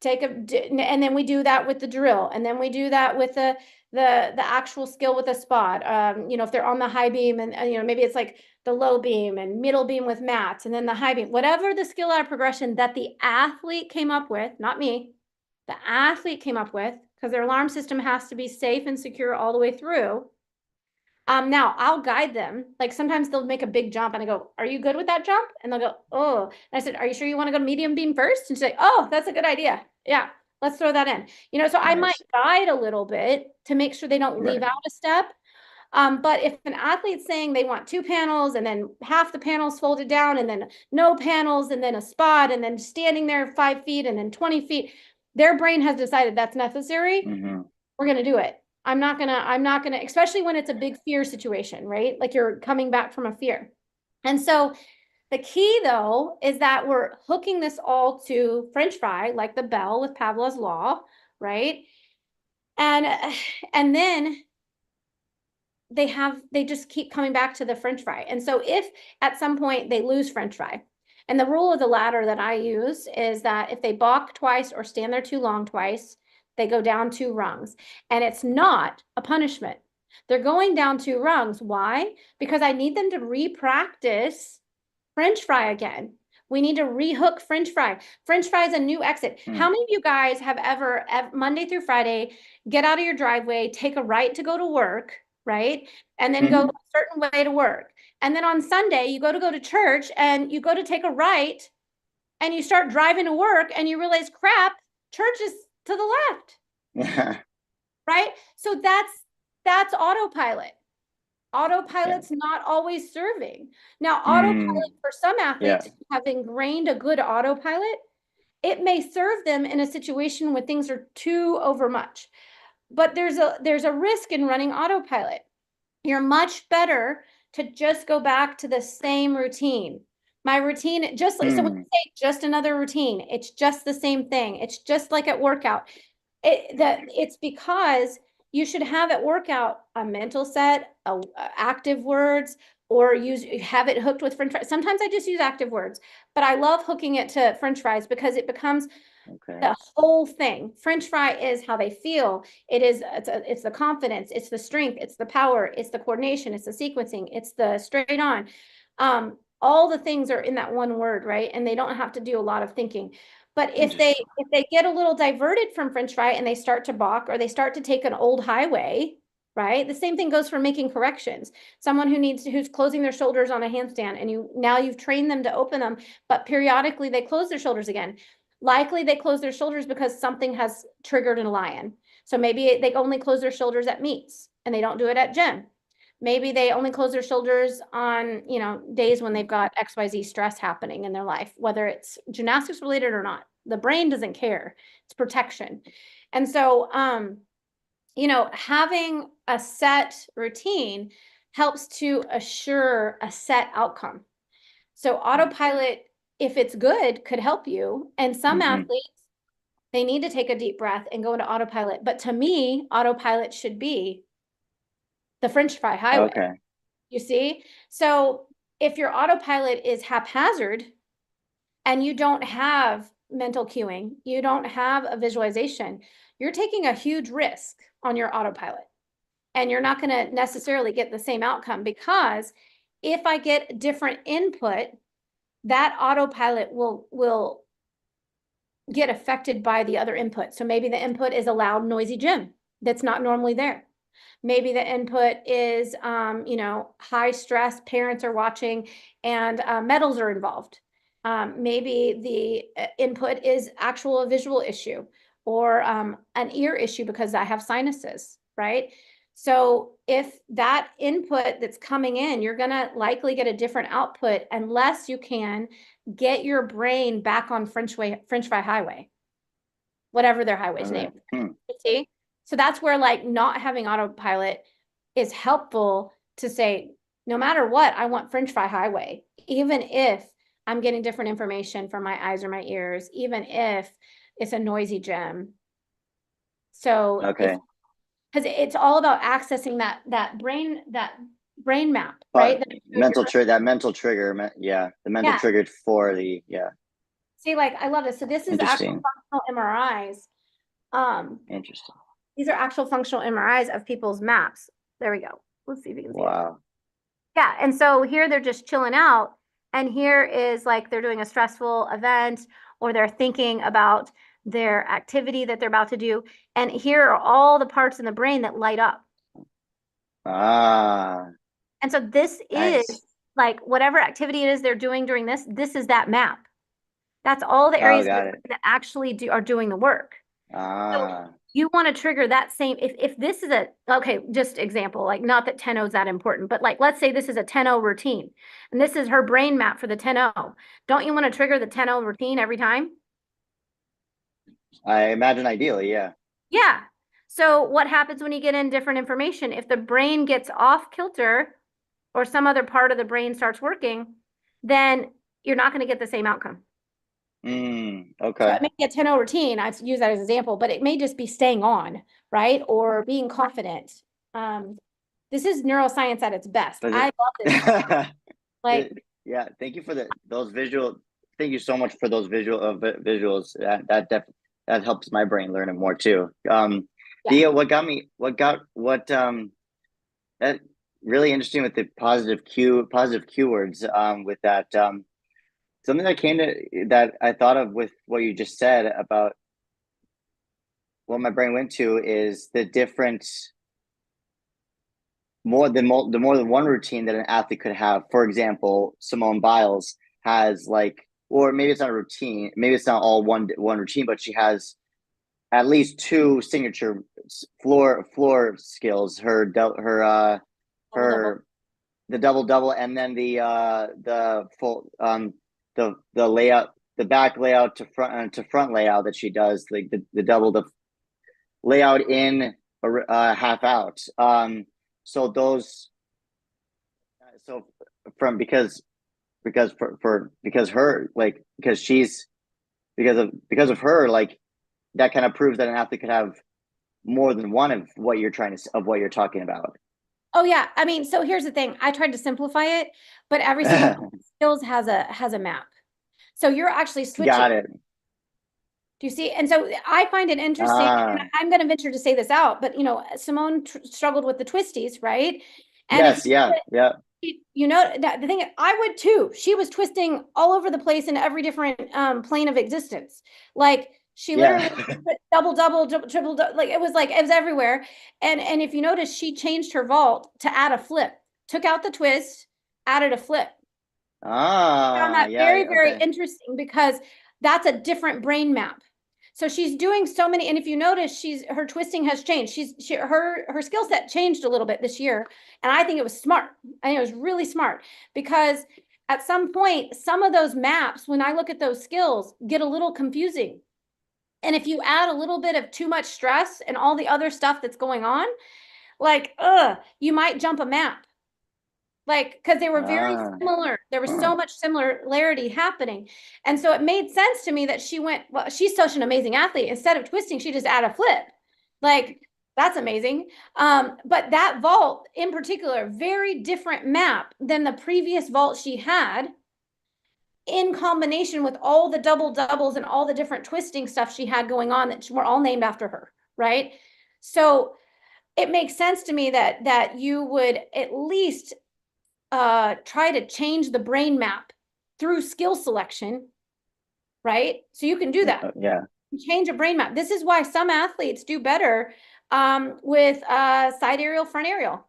And then we do that with the drill, and then we do that with the actual skill with a spot. If they're on the high beam, and maybe it's like the low beam and middle beam with mats, and then the high beam, whatever the skill ladder progression that the athlete came up with, not me, the athlete came up with, because their alarm system has to be safe and secure all the way through. Now I'll guide them. Like sometimes they'll make a big jump and I go, are you good with that jump? And they'll go, oh. And I said, are you sure you want to go medium beam first? And she's like, oh, that's a good idea. Yeah, let's throw that in. So I might guide a little bit to make sure they don't leave out a step. But if an athlete's saying they want 2 panels and then half the panels folded down and then no panels and then a spot and then standing there 5 feet and then 20 feet, their brain has decided that's necessary. We're going to do it. I'm not gonna, especially when it's a big fear situation, right? Like you're coming back from a fear. And so the key though, is that we're hooking this all to French fry, like the bell with Pavlov's law, right? And then they just keep coming back to the French fry. And so if at some point they lose French fry, and the rule of the ladder that I use is that if they balk twice or stand there too long twice, they go down 2 rungs, and it's not a punishment. They're going down 2 rungs. Why? Because I need them to re-practice French fry again. We need to rehook French fry. French fry is a new exit. How many of you guys have ever Monday through Friday, get out of your driveway, take a right to go to work, right? And then go a certain way to work. And then on Sunday, you go to church and you go to take a right and you start driving to work and you realize, crap, church is to the left. Right? So that's autopilot. Autopilot's not always serving. Now, autopilot for some athletes who have ingrained a good autopilot, it may serve them in a situation where things are too overmuch. But there's a risk in running autopilot. You're much better to just go back to the same routine. My routine, just like, so when you say just another routine, it's just the same thing. It's just like at workout. It's because you should have at workout a mental set, active words, or have it hooked with French fries. Sometimes I just use active words, but I love hooking it to French fries because it becomes the whole thing. French fry is how they feel. It's the confidence, it's the strength, it's the power, it's the coordination, it's the sequencing, it's the straight on. All the things are in that one word, right? And they don't have to do a lot of thinking. But if they get a little diverted from French fry and they start to balk, or they start to take an old highway, right? The same thing goes for making corrections. Someone who's closing their shoulders on a handstand, and you've trained them to open them, but periodically they close their shoulders again. Likely they close their shoulders because something has triggered in a lion. So maybe they only close their shoulders at meets and they don't do it at gym. Maybe they only close their shoulders on, days when they've got XYZ stress happening in their life, whether it's gymnastics related or not. The brain doesn't care. It's protection. And so, having a set routine helps to assure a set outcome. So autopilot, if it's good, could help you. And some athletes, they need to take a deep breath and go into autopilot. But to me, autopilot should be the French fry highway. Okay. You see? So if your autopilot is haphazard and you don't have mental cueing, you don't have a visualization, you're taking a huge risk on your autopilot. And you're not going to necessarily get the same outcome, because if I get different input, that autopilot will get affected by the other input. So maybe the input is a loud, noisy gym that's not normally there. Maybe the input is, high stress, parents are watching and medals are involved. Maybe the input is actual visual issue, or an ear issue because I have sinuses, right? So if that input that's coming in, you're going to likely get a different output unless you can get your brain back on French fry highway, whatever their highway's name. You see? So that's where not having autopilot is helpful to say, no matter what, I want French fry highway, even if I'm getting different information from my eyes or my ears, even if it's a noisy gym. So because it's all about accessing that brain, brain map, But right? That shows mental your- trigger, that mental trigger, yeah, the mental Yeah. trigger for the, yeah, See, like, I love this. So this is actual interesting, functional MRIs. interesting. These are actual functional MRIs of people's maps. There we go. Let's see if you can see it. Wow. Yeah, and so here they're just chilling out, and here is like they're doing a stressful event, or they're thinking about their activity that they're about to do, and here are all the parts in the brain that light up. Ah, And so this is nice. like whatever activity it is they're doing during this is that map. That's all the Oh, areas got it. that actually are doing the work. Ah, You want to trigger that same, if this is a, okay, just example, like not that 10-0 is that important, but like, let's say this is a 10-0 routine and this is her brain map for the 10-0. Don't you want to trigger the 10-0 routine every time? I imagine ideally, yeah. Yeah. So what happens when you get in different information? If the brain gets off kilter or some other part of the brain starts working, then you're not going to get the same outcome. So Okay. it may be a 10-0 routine. I've used that as an example, but it may just be staying on, right? Or being confident. This is neuroscience at its best. Does I it- love this. Like, Yeah, thank you for those visual. Thank you so much for those visuals. That helps my brain learn it more too. yeah. That really interesting with the positive keywords. With that, something that I thought of with what you just said about what my brain went to is the different more than one routine that an athlete could have. For example, Simone Biles has like, or maybe it's not a routine, maybe it's not all one routine, but she has at least two signature floor skills. Her the double, and then the full the layout, the back layout to front layout that she does, like the double, the layout in half out. So those, so from because her, like, because of her, like, that kind of proves that an athlete could have more than one of what you're talking about. Oh yeah. I mean, so here's the thing. I tried to simplify it, but every single one of the skills has a map. So you're actually switching. Got it. Do you see? And so I find it interesting, and I'm going to venture to say this out, but Simone struggled with the twisties, right? And yes, yeah. the thing, I would too. She was twisting all over the place in every different plane of existence. Like she literally double, triple, like it was everywhere. And if you notice, she changed her vault to add a flip, took out the twist, added a flip. I found that very, very interesting because that's a different brain map. So she's doing so many, and if you notice, her twisting has changed. Her skill set changed a little bit this year, and I think it was smart. I think it was really smart because at some point, some of those maps, when I look at those skills, get a little confusing. And if you add a little bit of too much stress and all the other stuff that's going on, like, you might jump a map. Like, because they were very similar. There was so much similarity happening. And so it made sense to me that well, she's such an amazing athlete. Instead of twisting, she just add a flip. Like, that's amazing. But that vault in particular, very different map than the previous vault she had, in combination with all the doubles and all the different twisting stuff she had going on that were all named after her, right? So it makes sense to me that you would at least try to change the brain map through skill selection, right? So you can do that. Yeah. Change a brain map. This is why some athletes do better with side aerial, front aerial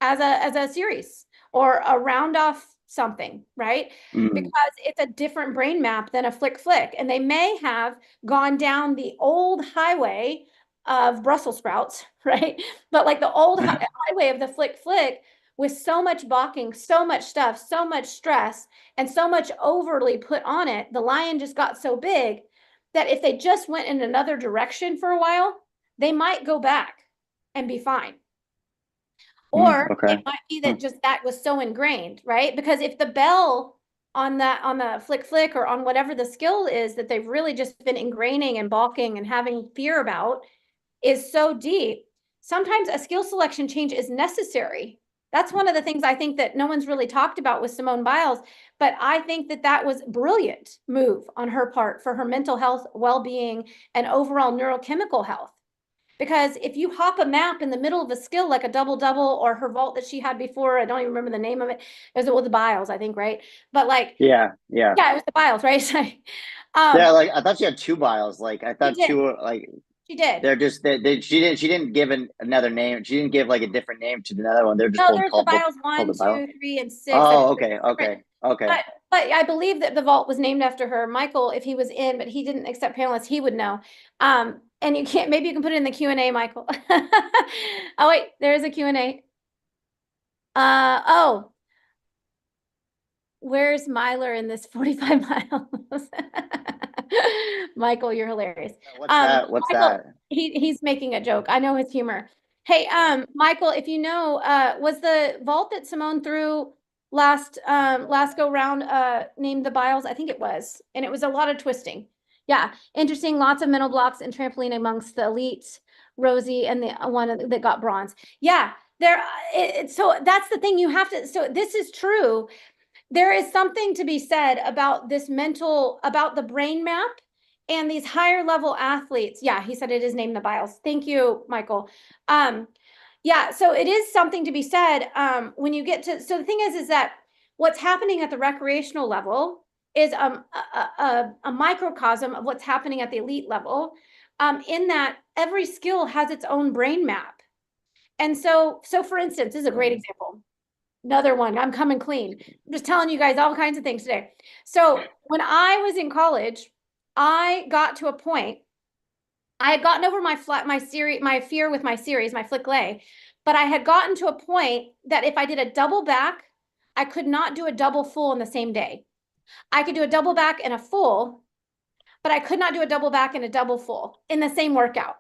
as a series, or a round off something, right? Because it's a different brain map than a flick. And they may have gone down the old highway of Brussels sprouts, right? But like the old highway of the flick with so much balking, so much stuff, so much stress, and so much overly put on it, the lion just got so big that if they just went in another direction for a while, they might go back and be fine. Or it might be that just that was so ingrained, right? Because if the bell on the flick or on whatever the skill is that they've really just been ingraining and balking and having fear about is so deep, sometimes a skill selection change is necessary That's one of the things I think that no one's really talked about with Simone Biles, but I think that that was a brilliant move on her part for her mental health, well-being, and overall neurochemical health. Because if you hop a map in the middle of a skill like a double or her vault that she had before, I don't even remember the name of it. It was the Biles, I think, right? But like, Yeah. yeah, it was the Biles, right? So, Yeah, like I thought she had two Biles. Like I thought did. two, like she did. they're just she didn't give another name. She didn't give like a different name to another one. They're just No, both there's the called Biles called 1, the Bile. 2, 3, and 6. I Oh, think okay, okay, okay. But I believe that the vault was named after her. Michael, if he was in, but he didn't accept panelists, he would know. And you can't, maybe you can put it in the Q&A, Michael. Oh, wait, there is a Q&A. Oh, where's Myler in this 45 miles? Michael, you're hilarious. What's that? What's Michael, that? he's making a joke. I know his humor. Hey, Michael, if you know, was the vault that Simone threw last go round named the Biles? I think it was, and it was a lot of twisting. Yeah, interesting. Lots of mental blocks and trampoline amongst the elites. Rosie and the one that got bronze. Yeah, there. So that's the thing you have to. So this is true. There is something to be said about this about the brain map and these higher level athletes. Yeah, he said it is named the Biles. Thank you, Michael. Yeah, so it is something to be said when you get to, so the thing is that what's happening at the recreational level is a microcosm of what's happening at the elite level, in that every skill has its own brain map. And so for instance, this is a great example. Another one, I'm coming clean. I'm just telling you guys all kinds of things today. So when I was in college, I got to a point, I had gotten over my fear with my series, my flick lay, but I had gotten to a point that if I did a double back, I could not do a double full in the same day. I could do a double back and a full, but I could not do a double back and a double full in the same workout.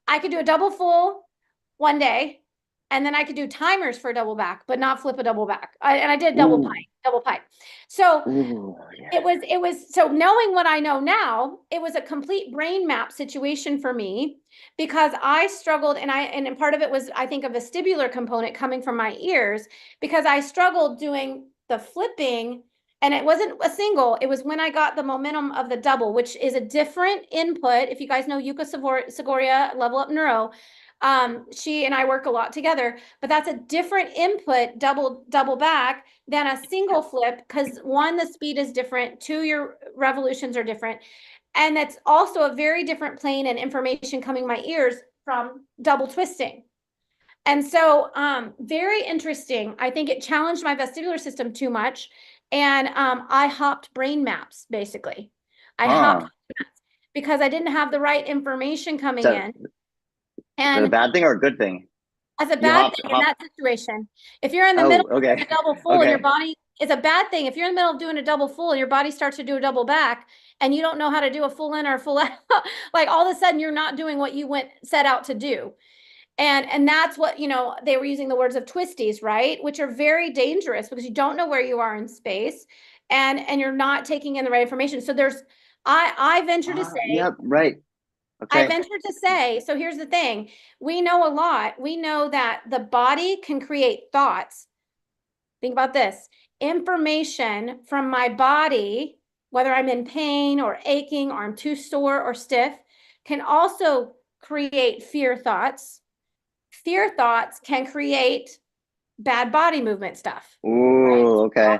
I could do a double full one day, and then I could do timers for a double back, but not flip a double back. And I did double pipe. So Yeah. it was, so knowing what I know now, it was a complete brain map situation for me because I struggled, and part of it was, I think, a vestibular component coming from my ears, because I struggled doing the flipping. And it wasn't a single, it was when I got the momentum of the double, which is a different input. If you guys know Yuka Segoria, Level Up Neuro, she and I work a lot together, but that's a different input, double back, than a single flip, because one, the speed is different, two, your revolutions are different. And that's also a very different plane and information coming my ears from double twisting. And so very interesting. I think it challenged my vestibular system too much. And I hopped brain maps, basically. I hopped because I didn't have the right information coming in. Is it a bad thing or a good thing? As a bad thing in that situation. If you're in the middle of a double full and your body is a bad thing. If you're in the middle of doing a double full and your body starts to do a double back and you don't know how to do a full in or a full out, like all of a sudden you're not doing what you set out to do. And that's what, they were using the words of twisties, right? Which are very dangerous because you don't know where you are in space and you're not taking in the right information. So I venture to say, yep, right. Okay. I venture to say, so here's the thing. We know a lot. We know that the body can create thoughts. Think about this. Information from my body, whether I'm in pain or aching or I'm too sore or stiff, can also create fear thoughts. Fear thoughts can create bad body movement stuff. Ooh, right? Okay.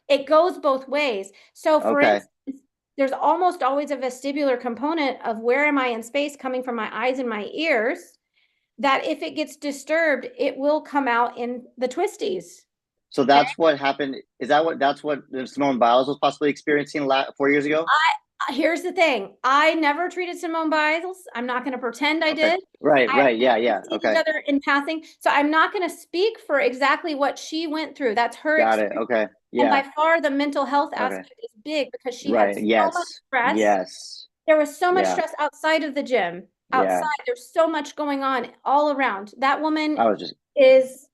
It goes both ways. So for Okay. instance, there's almost always a vestibular component of where am I in space coming from my eyes and my ears, that if it gets disturbed, it will come out in the twisties. So that's what happened. That's what Simone Biles was possibly experiencing 4 years ago? Here's the thing. I never treated Simone Biles. I'm not going to pretend I did. Right. Yeah. Okay. Each other in passing. So I'm not going to speak for exactly what she went through. That's her Got experience. it. Okay. Yeah. And by far the mental health aspect is big because she had so Yes. much stress. Yes. There was so much stress outside of the gym. Outside, there's so much going on all around. That woman is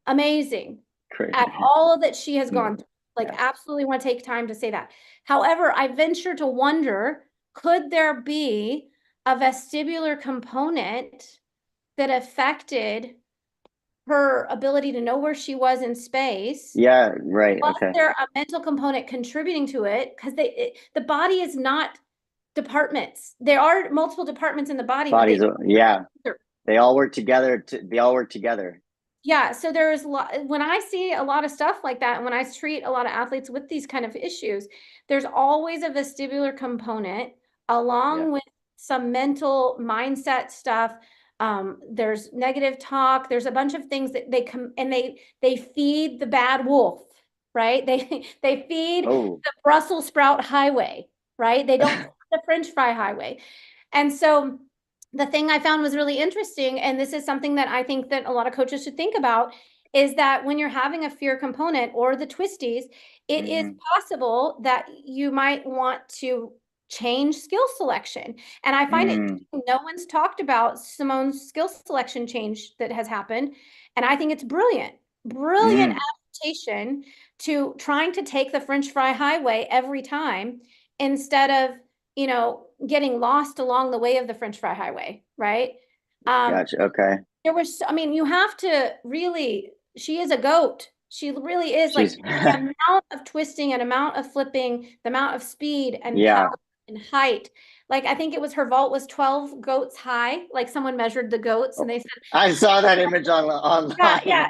amazing at all that she has gone through. Like, absolutely want to take time to say that. However, I venture to wonder, could there be a vestibular component that affected her ability to know where she was in space. Yeah, right. Was Okay. there a mental component contributing to it? Because the body is not departments. There are multiple departments in the body, but Bodies, yeah. Sure. They all work together. They all work together. Yeah, so there's a lot when I see a lot of stuff like that, and when I treat a lot of athletes with these kind of issues, there's always a vestibular component along with some mental mindset stuff. There's negative talk, there's a bunch of things that they come and they feed the bad wolf, right? They feed Oh, the Brussels sprout highway, right? They don't feed the French fry highway. And so the thing I found was really interesting, and this is something that I think that a lot of coaches should think about, is that when you're having a fear component or the twisties, it is possible that you might want to change skill selection. And I find it no one's talked about Simone's skill selection change that has happened. And I think it's brilliant, brilliant adaptation to trying to take the French fry highway every time instead of, you know, getting lost along the way of the French fry highway, right? gotcha. Okay. There was, I mean, you have to really, she is a goat. She really is like She's the amount of twisting and amount of flipping, the amount of speed and Yeah. power and height. Like, I think it was her vault was 12 goats high. Like someone measured the goats and they said, I saw that image online. yeah.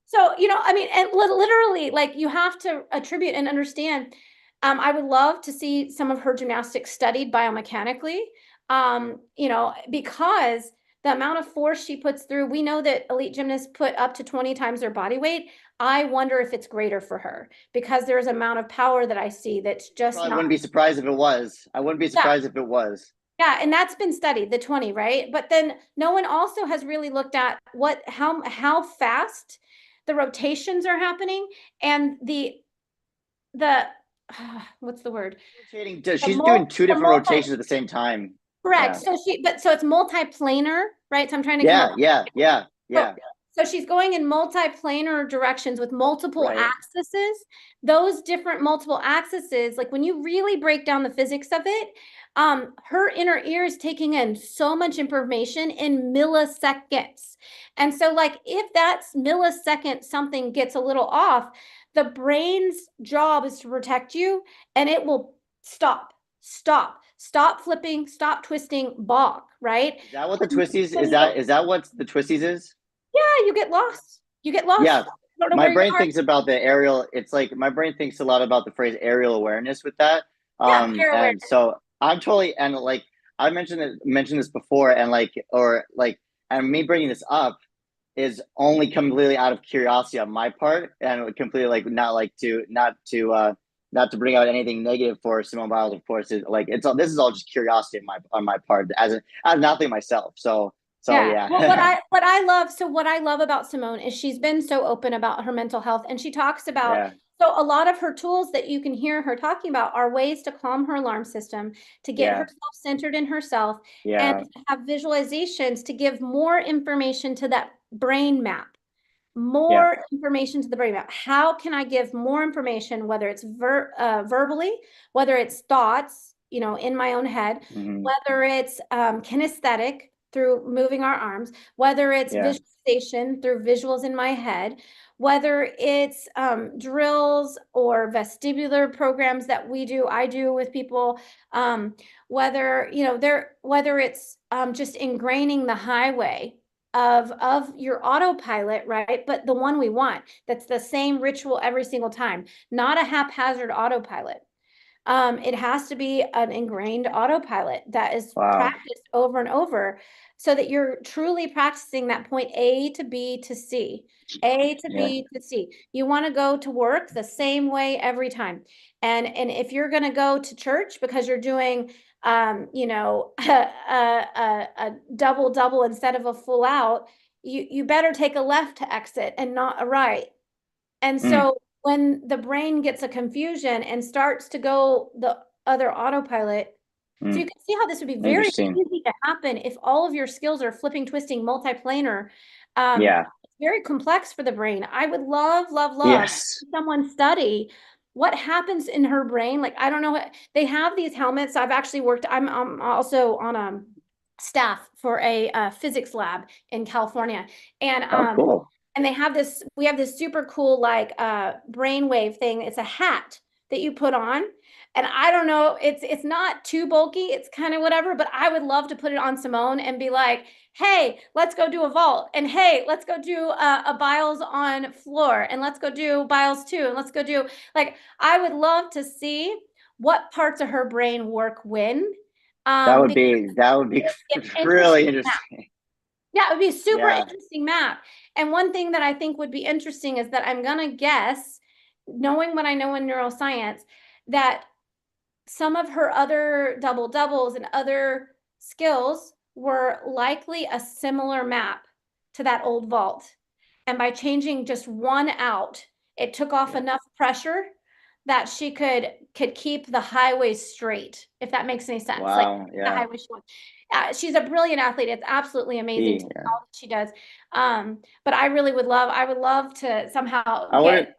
So, you know, I mean, and literally, like, you have to attribute and understand. I would love to see some of her gymnastics studied biomechanically, you know, because the amount of force she puts through, we know that elite gymnasts put up to 20 times their body weight. I wonder if it's greater for her because there's an amount of power that I see that's just I not. wouldn't be surprised if it was. I wouldn't be surprised if it was. Yeah, and that's been studied, the 20, right? But then no one also has really looked at how fast the rotations are happening and the what's the word? Rotating. She's doing two different rotations at the same time. Correct. Yeah. So it's multiplanar, right? So I'm trying to come Yeah, up. yeah. So she's going in multiplanar directions with multiple Right. axes. Those different multiple axes, like when you really break down the physics of it, her inner ear is taking in so much information in milliseconds. And so like if that's millisecond something gets a little off, the brain's job is to protect you and it will stop flipping, stop twisting, balk, right? Is that what the twisties is that what the twisties is? Yeah, you get lost. You get lost. Yeah. My brain thinks thinks about the aerial. It's like my brain thinks a lot about the phrase aerial awareness with that. Yeah, And so I'm totally, and like I mentioned this before, and and me bringing this up is only completely out of curiosity on my part, and completely like not to bring out anything negative for Simone Biles, of course. This is all just curiosity on my part as an athlete myself. So yeah. Well, what I love about Simone is she's been so open about her mental health, and she talks about so a lot of her tools that you can hear her talking about are ways to calm her alarm system, to get herself centered in herself, and to have visualizations to give more information to that brain map. More information to the brain map. How can I give more information, whether it's verbally, whether it's thoughts, you know, in my own head, whether it's kinesthetic through moving our arms, whether it's visualization through visuals in my head, whether it's drills or vestibular programs that I do with people, whether, you know, whether it's just ingraining the highway of your autopilot, right? But the one we want, that's the same ritual every single time, not a haphazard autopilot. It has to be an ingrained autopilot that is practiced over and over so that you're truly practicing that point A to B to C, A to B to C. You want to go to work the same way every time. And if you're going to go to church because you're doing you know, a double instead of a full out, you better take a left to exit and not a right. And so when the brain gets a confusion and starts to go the other autopilot, so you can see how this would be very easy to happen if all of your skills are flipping, twisting, multiplanar. It's very complex for the brain. I would love someone study what happens in her brain. Like, I don't know, they have these helmets. I've actually I'm also on a staff for a physics lab in California. And cool. And they have this, we have this super cool like brainwave thing. It's a hat that you put on. And I don't know, it's not too bulky. It's kind of whatever, but I would love to put it on Simone and be like, hey, let's go do a vault. And hey, let's go do a Biles on floor. And let's go do Biles 2. And let's go do, like, I would love to see what parts of her brain work when. That would be really interesting. Yeah, it would be a super Yeah. interesting map. And one thing that I think would be interesting is that I'm gonna guess, knowing what I know in neuroscience, that some of her other double doubles and other skills were likely a similar map to that old vault. And by changing just one out, it took off enough pressure that she could keep the highway straight, if that makes any sense. Like Wow. the Yeah. highway she wants. She's a brilliant athlete. It's absolutely amazing to Yeah. know what she does. But I really would love to somehow I would.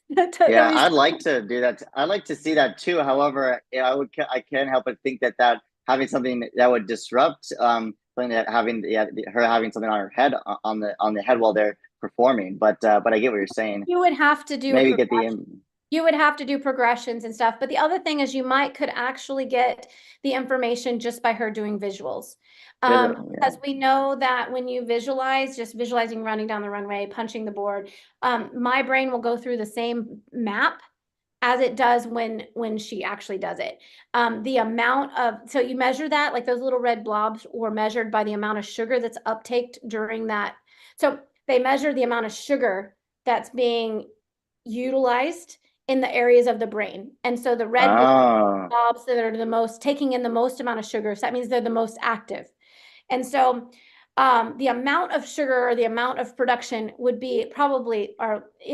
get Yeah, I'd like to do that. I'd like to see that too. However, I can't help but think that having something that would disrupt something that having her having something on her head on the head while they're performing. But I get what you're saying. you would have to do Maybe get the you would have to do progressions and stuff. But the other thing is you could actually get the information just by her doing visuals. Because we know that when you visualize, just visualizing running down the runway, punching the board, my brain will go through the same map as it does when she actually does it. The amount of, so you measure that, like those little red blobs were measured by the amount of sugar that's uptaked during that. So they measure the amount of sugar that's being utilized in the areas of the brain. And so the red blobs that are the most taking in the most amount of sugar, so that means they're the most active. And so the amount of sugar or the amount of production would be probably,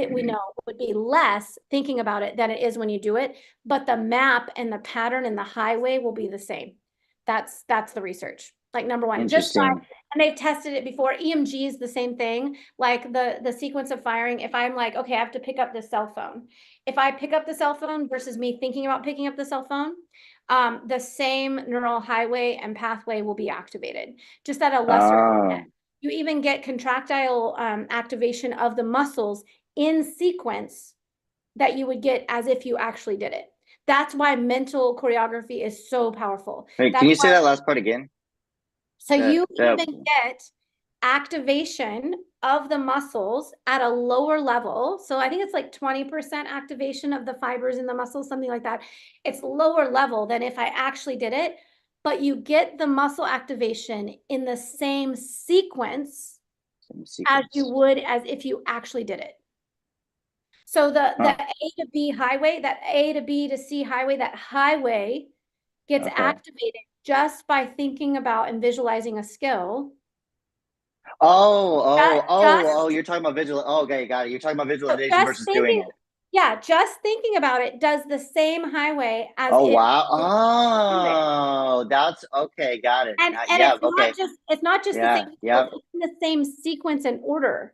we know would be less thinking about it than it is when you do it, but the map and the pattern and the highway will be the same. That's the research. Like number one, just by, and they've tested it before. EMG is the same thing. Like the sequence of firing. If I'm like, okay, I have to pick up this cell phone. If I pick up the cell phone versus me thinking about picking up the cell phone, the same neural highway and pathway will be activated, just at a lesser extent. You even get contractile activation of the muscles in sequence that you would get as if you actually did it. That's why mental choreography is so powerful. Wait, can you say that last part again? So you even get activation of the muscles at a lower level. So I think it's like 20% activation of the fibers in the muscles, something like that. It's lower level than if I actually did it, but you get the muscle activation in the same sequence as you would as if you actually did it. So the A to B highway, that A to B to C highway, that highway gets activated just by thinking about and visualizing a skill. You're talking about visual. Oh, okay, got it. You're talking about visualization versus doing it. Yeah, just thinking about it does the same highway as that's okay, got it. And it's not just the same, it's in the same sequence and order.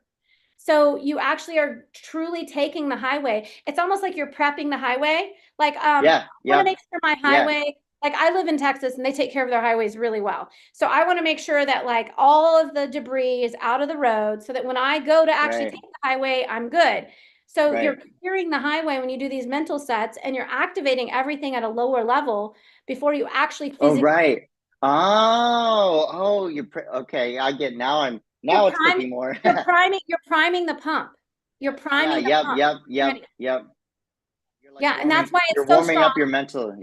So you actually are truly taking the highway. It's almost like you're prepping the highway. Like I want to make sure my highway, like I live in Texas and they take care of their highways really well. So I want to make sure that like all of the debris is out of the road so that when I go to actually take the highway, I'm good. So you're clearing the highway when you do these mental sets and you're activating everything at a lower level before you actually physically. Okay. I get now it's clicking more. You're priming the pump. You're priming the pump. Yep. And that's why you're warming up your mental,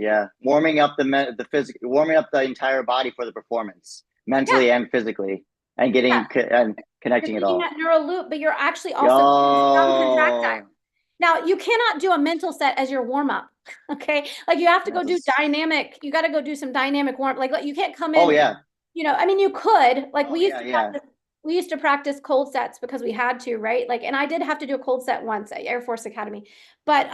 warming up the physical, warming up the entire body for the performance, mentally and physically, and getting and connecting it all. That neural loop, but you're actually also contractile. Now you cannot do a mental set as your warm up. Okay, like you have to go do dynamic. You got to go do some dynamic warm. Like you can't come in. You know, I mean, you could. Like we used to practice cold sets because we had to, right? Like, and I did have to do a cold set once at Air Force Academy, but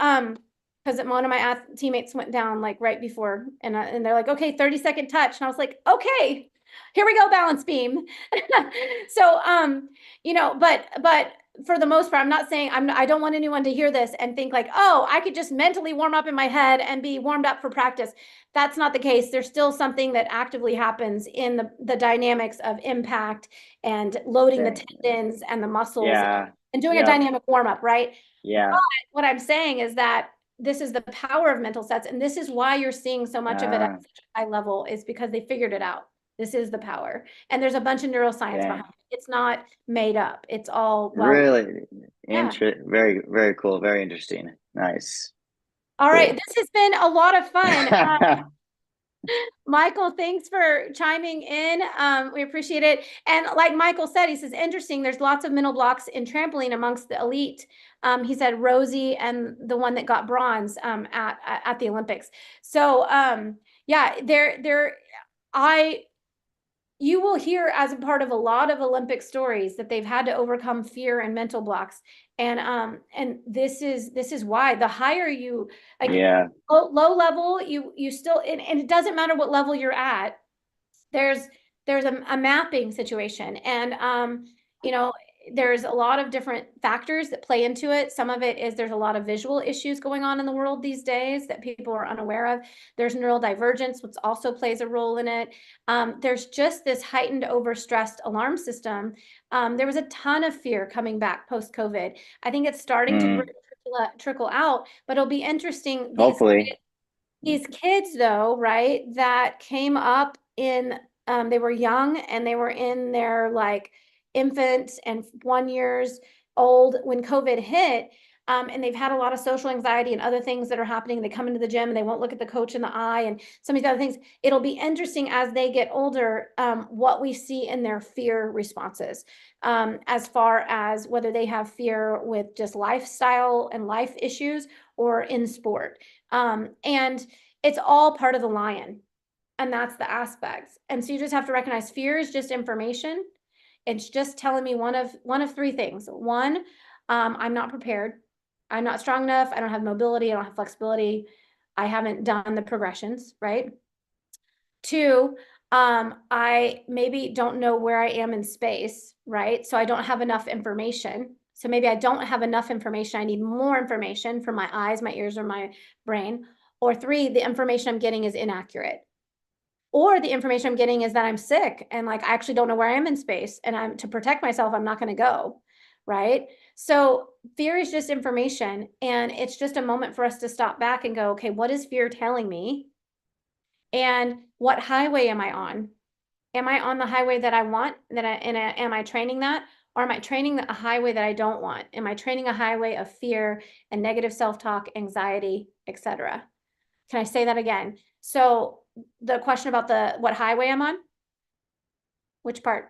because one of my teammates went down like right before, and they're like, okay, 30-second touch, and I was like, okay, here we go, balance beam. So you know, but for the most part, I'm not saying I don't want anyone to hear this and think like, oh, I could just mentally warm up in my head and be warmed up for practice. That's not the case. There's still something that actively happens in the dynamics of impact and loading the tendons and the muscles and doing a Yep. dynamic warm up, right? Yeah. But what I'm saying is that this is the power of mental sets, and this is why you're seeing so much of it at Ah, such a high level, is because they figured it out. This is the power, and there's a bunch of neuroscience dang. behind it. It's not made up. It's all Really Yeah. very, very cool. Very interesting. Nice. All right, Cool. this has been a lot of fun. Michael, thanks for chiming in. We appreciate it. And like Michael said, he says, interesting, there's lots of mental blocks in trampoline amongst the elite. He said Rosie and the one that got bronze at the Olympics. So yeah, you will hear as a part of a lot of Olympic stories that they've had to overcome fear and mental blocks. And this is why the higher you, like, Yeah. low level, you still, and it doesn't matter what level you're at, there's a mapping situation. And you know, there's a lot of different factors that play into it. Some of it is there's a lot of visual issues going on in the world these days that people are unaware of. There's neurodivergence, which also plays a role in it. There's just this heightened overstressed alarm system. There was a ton of fear coming back post-COVID. I think it's starting to trickle out, but it'll be interesting. Hopefully. These kids, though, right, that came up in, they were young and they were in their like infants and 1 years old when COVID hit. And they've had a lot of social anxiety and other things that are happening. They come into the gym and they won't look at the coach in the eye and some of these other things. It'll be interesting as they get older, what we see in their fear responses, as far as whether they have fear with just lifestyle and life issues or in sport. And it's all part of the lion. And that's the aspects. And so you just have to recognize fear is just information. It's just telling me one of three things. One, I'm not prepared. I'm not strong enough. I don't have mobility. I don't have flexibility. I haven't done the progressions, right? Two, I maybe don't know where I am in space, right? So I don't have enough information. So maybe I don't have enough information. I need more information from my eyes, my ears, or my brain. Or three, the information I'm getting is inaccurate. Or the information I'm getting is that I'm sick and like I actually don't know where I am in space, and I'm to protect myself, I'm not going to go, right? So fear is just information, and it's just a moment for us to stop back and go, okay, what is fear telling me? And what highway am I on? Am I on the highway that I want? Am I training that? Or am I training a highway that I don't want? Am I training a highway of fear and negative self-talk, anxiety, etc.? Can I say that again? So the question about what highway I'm on? Which part?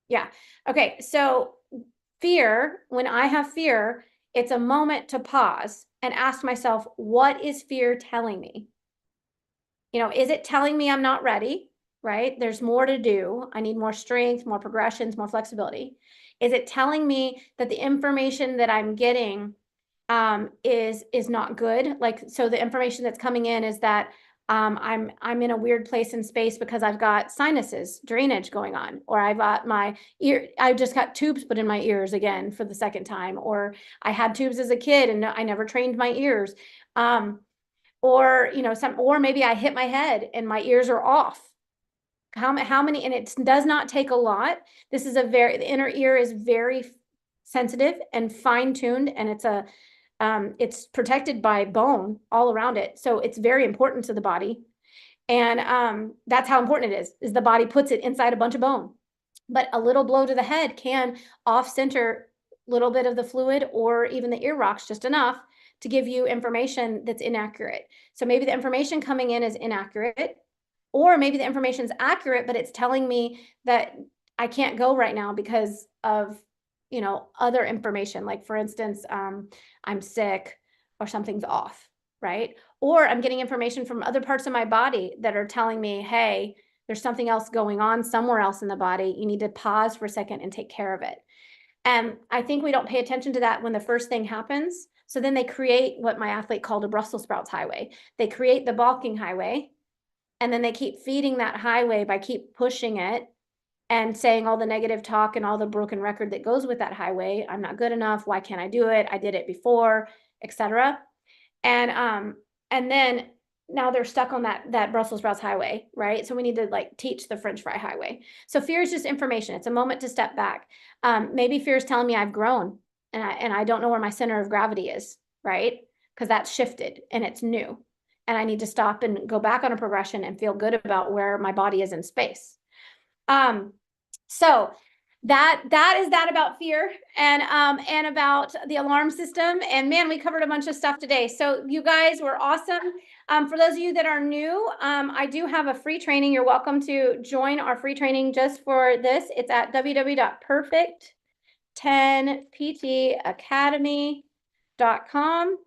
Yeah. Okay. So fear, when I have fear, it's a moment to pause and ask myself, what is fear telling me? Is it telling me I'm not ready? Right? There's more to do. I need more strength, more progressions, more flexibility. Is it telling me that the information that I'm getting is not good? Like, so the information that's coming in is that I'm in a weird place in space because I've got sinuses, drainage going on, or I've got my ear, I just got tubes put in my ears again for the second time, or I had tubes as a kid and I never trained my ears. Or or maybe I hit my head and my ears are off. How many, and it does not take a lot. This is the inner ear is very sensitive and fine-tuned, and it's protected by bone all around it. So it's very important to the body. And that's how important it is the body puts it inside a bunch of bone. But a little blow to the head can off-center a little bit of the fluid or even the ear rocks just enough to give you information that's inaccurate. So maybe the information coming in is inaccurate, or maybe the information is accurate, but it's telling me that I can't go right now because of, other information. Like, for instance, I'm sick or something's off, right? Or I'm getting information from other parts of my body that are telling me, hey, there's something else going on somewhere else in the body. You need to pause for a second and take care of it. And I think we don't pay attention to that when the first thing happens. So then they create what my athlete called a Brussels sprouts highway. They create the balking highway, and then they keep feeding that highway by keep pushing it and saying all the negative talk and all the broken record that goes with that highway. I'm not good enough. Why can't I do it? I did it before, etc. And then now they're stuck on that Brussels sprouts highway, right? So we need to like teach the French fry highway. So fear is just information. It's a moment to step back. Maybe fear is telling me I've grown. and I don't know where my center of gravity is, right? Because that's shifted and it's new. And I need to stop and go back on a progression and feel good about where my body is in space. So that is that about fear and about the alarm system. And man, we covered a bunch of stuff today. So you guys were awesome. For those of you that are new, I do have a free training. You're welcome to join our free training just for this. It's at www.perfect10ptacademy.com.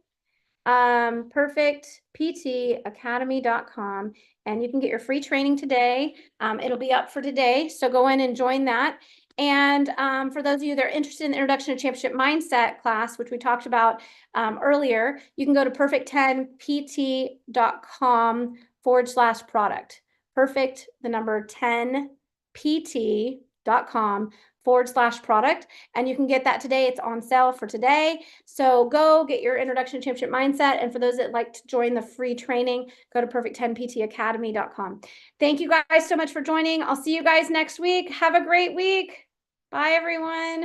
perfectptacademy.com, and you can get your free training today. It'll be up for today, so go in and join that. And for those of you that are interested in the Introduction to Championship Mindset class, which we talked about earlier, you can go to perfect10pt.com/product. Perfect, the number 10pt.com/product, and you can get that today. It's on sale for today. So go get your Introduction to Championship Mindset. And for those that like to join the free training, go to perfect10ptacademy.com. Thank you guys so much for joining. I'll see you guys next week. Have a great week. Bye, everyone.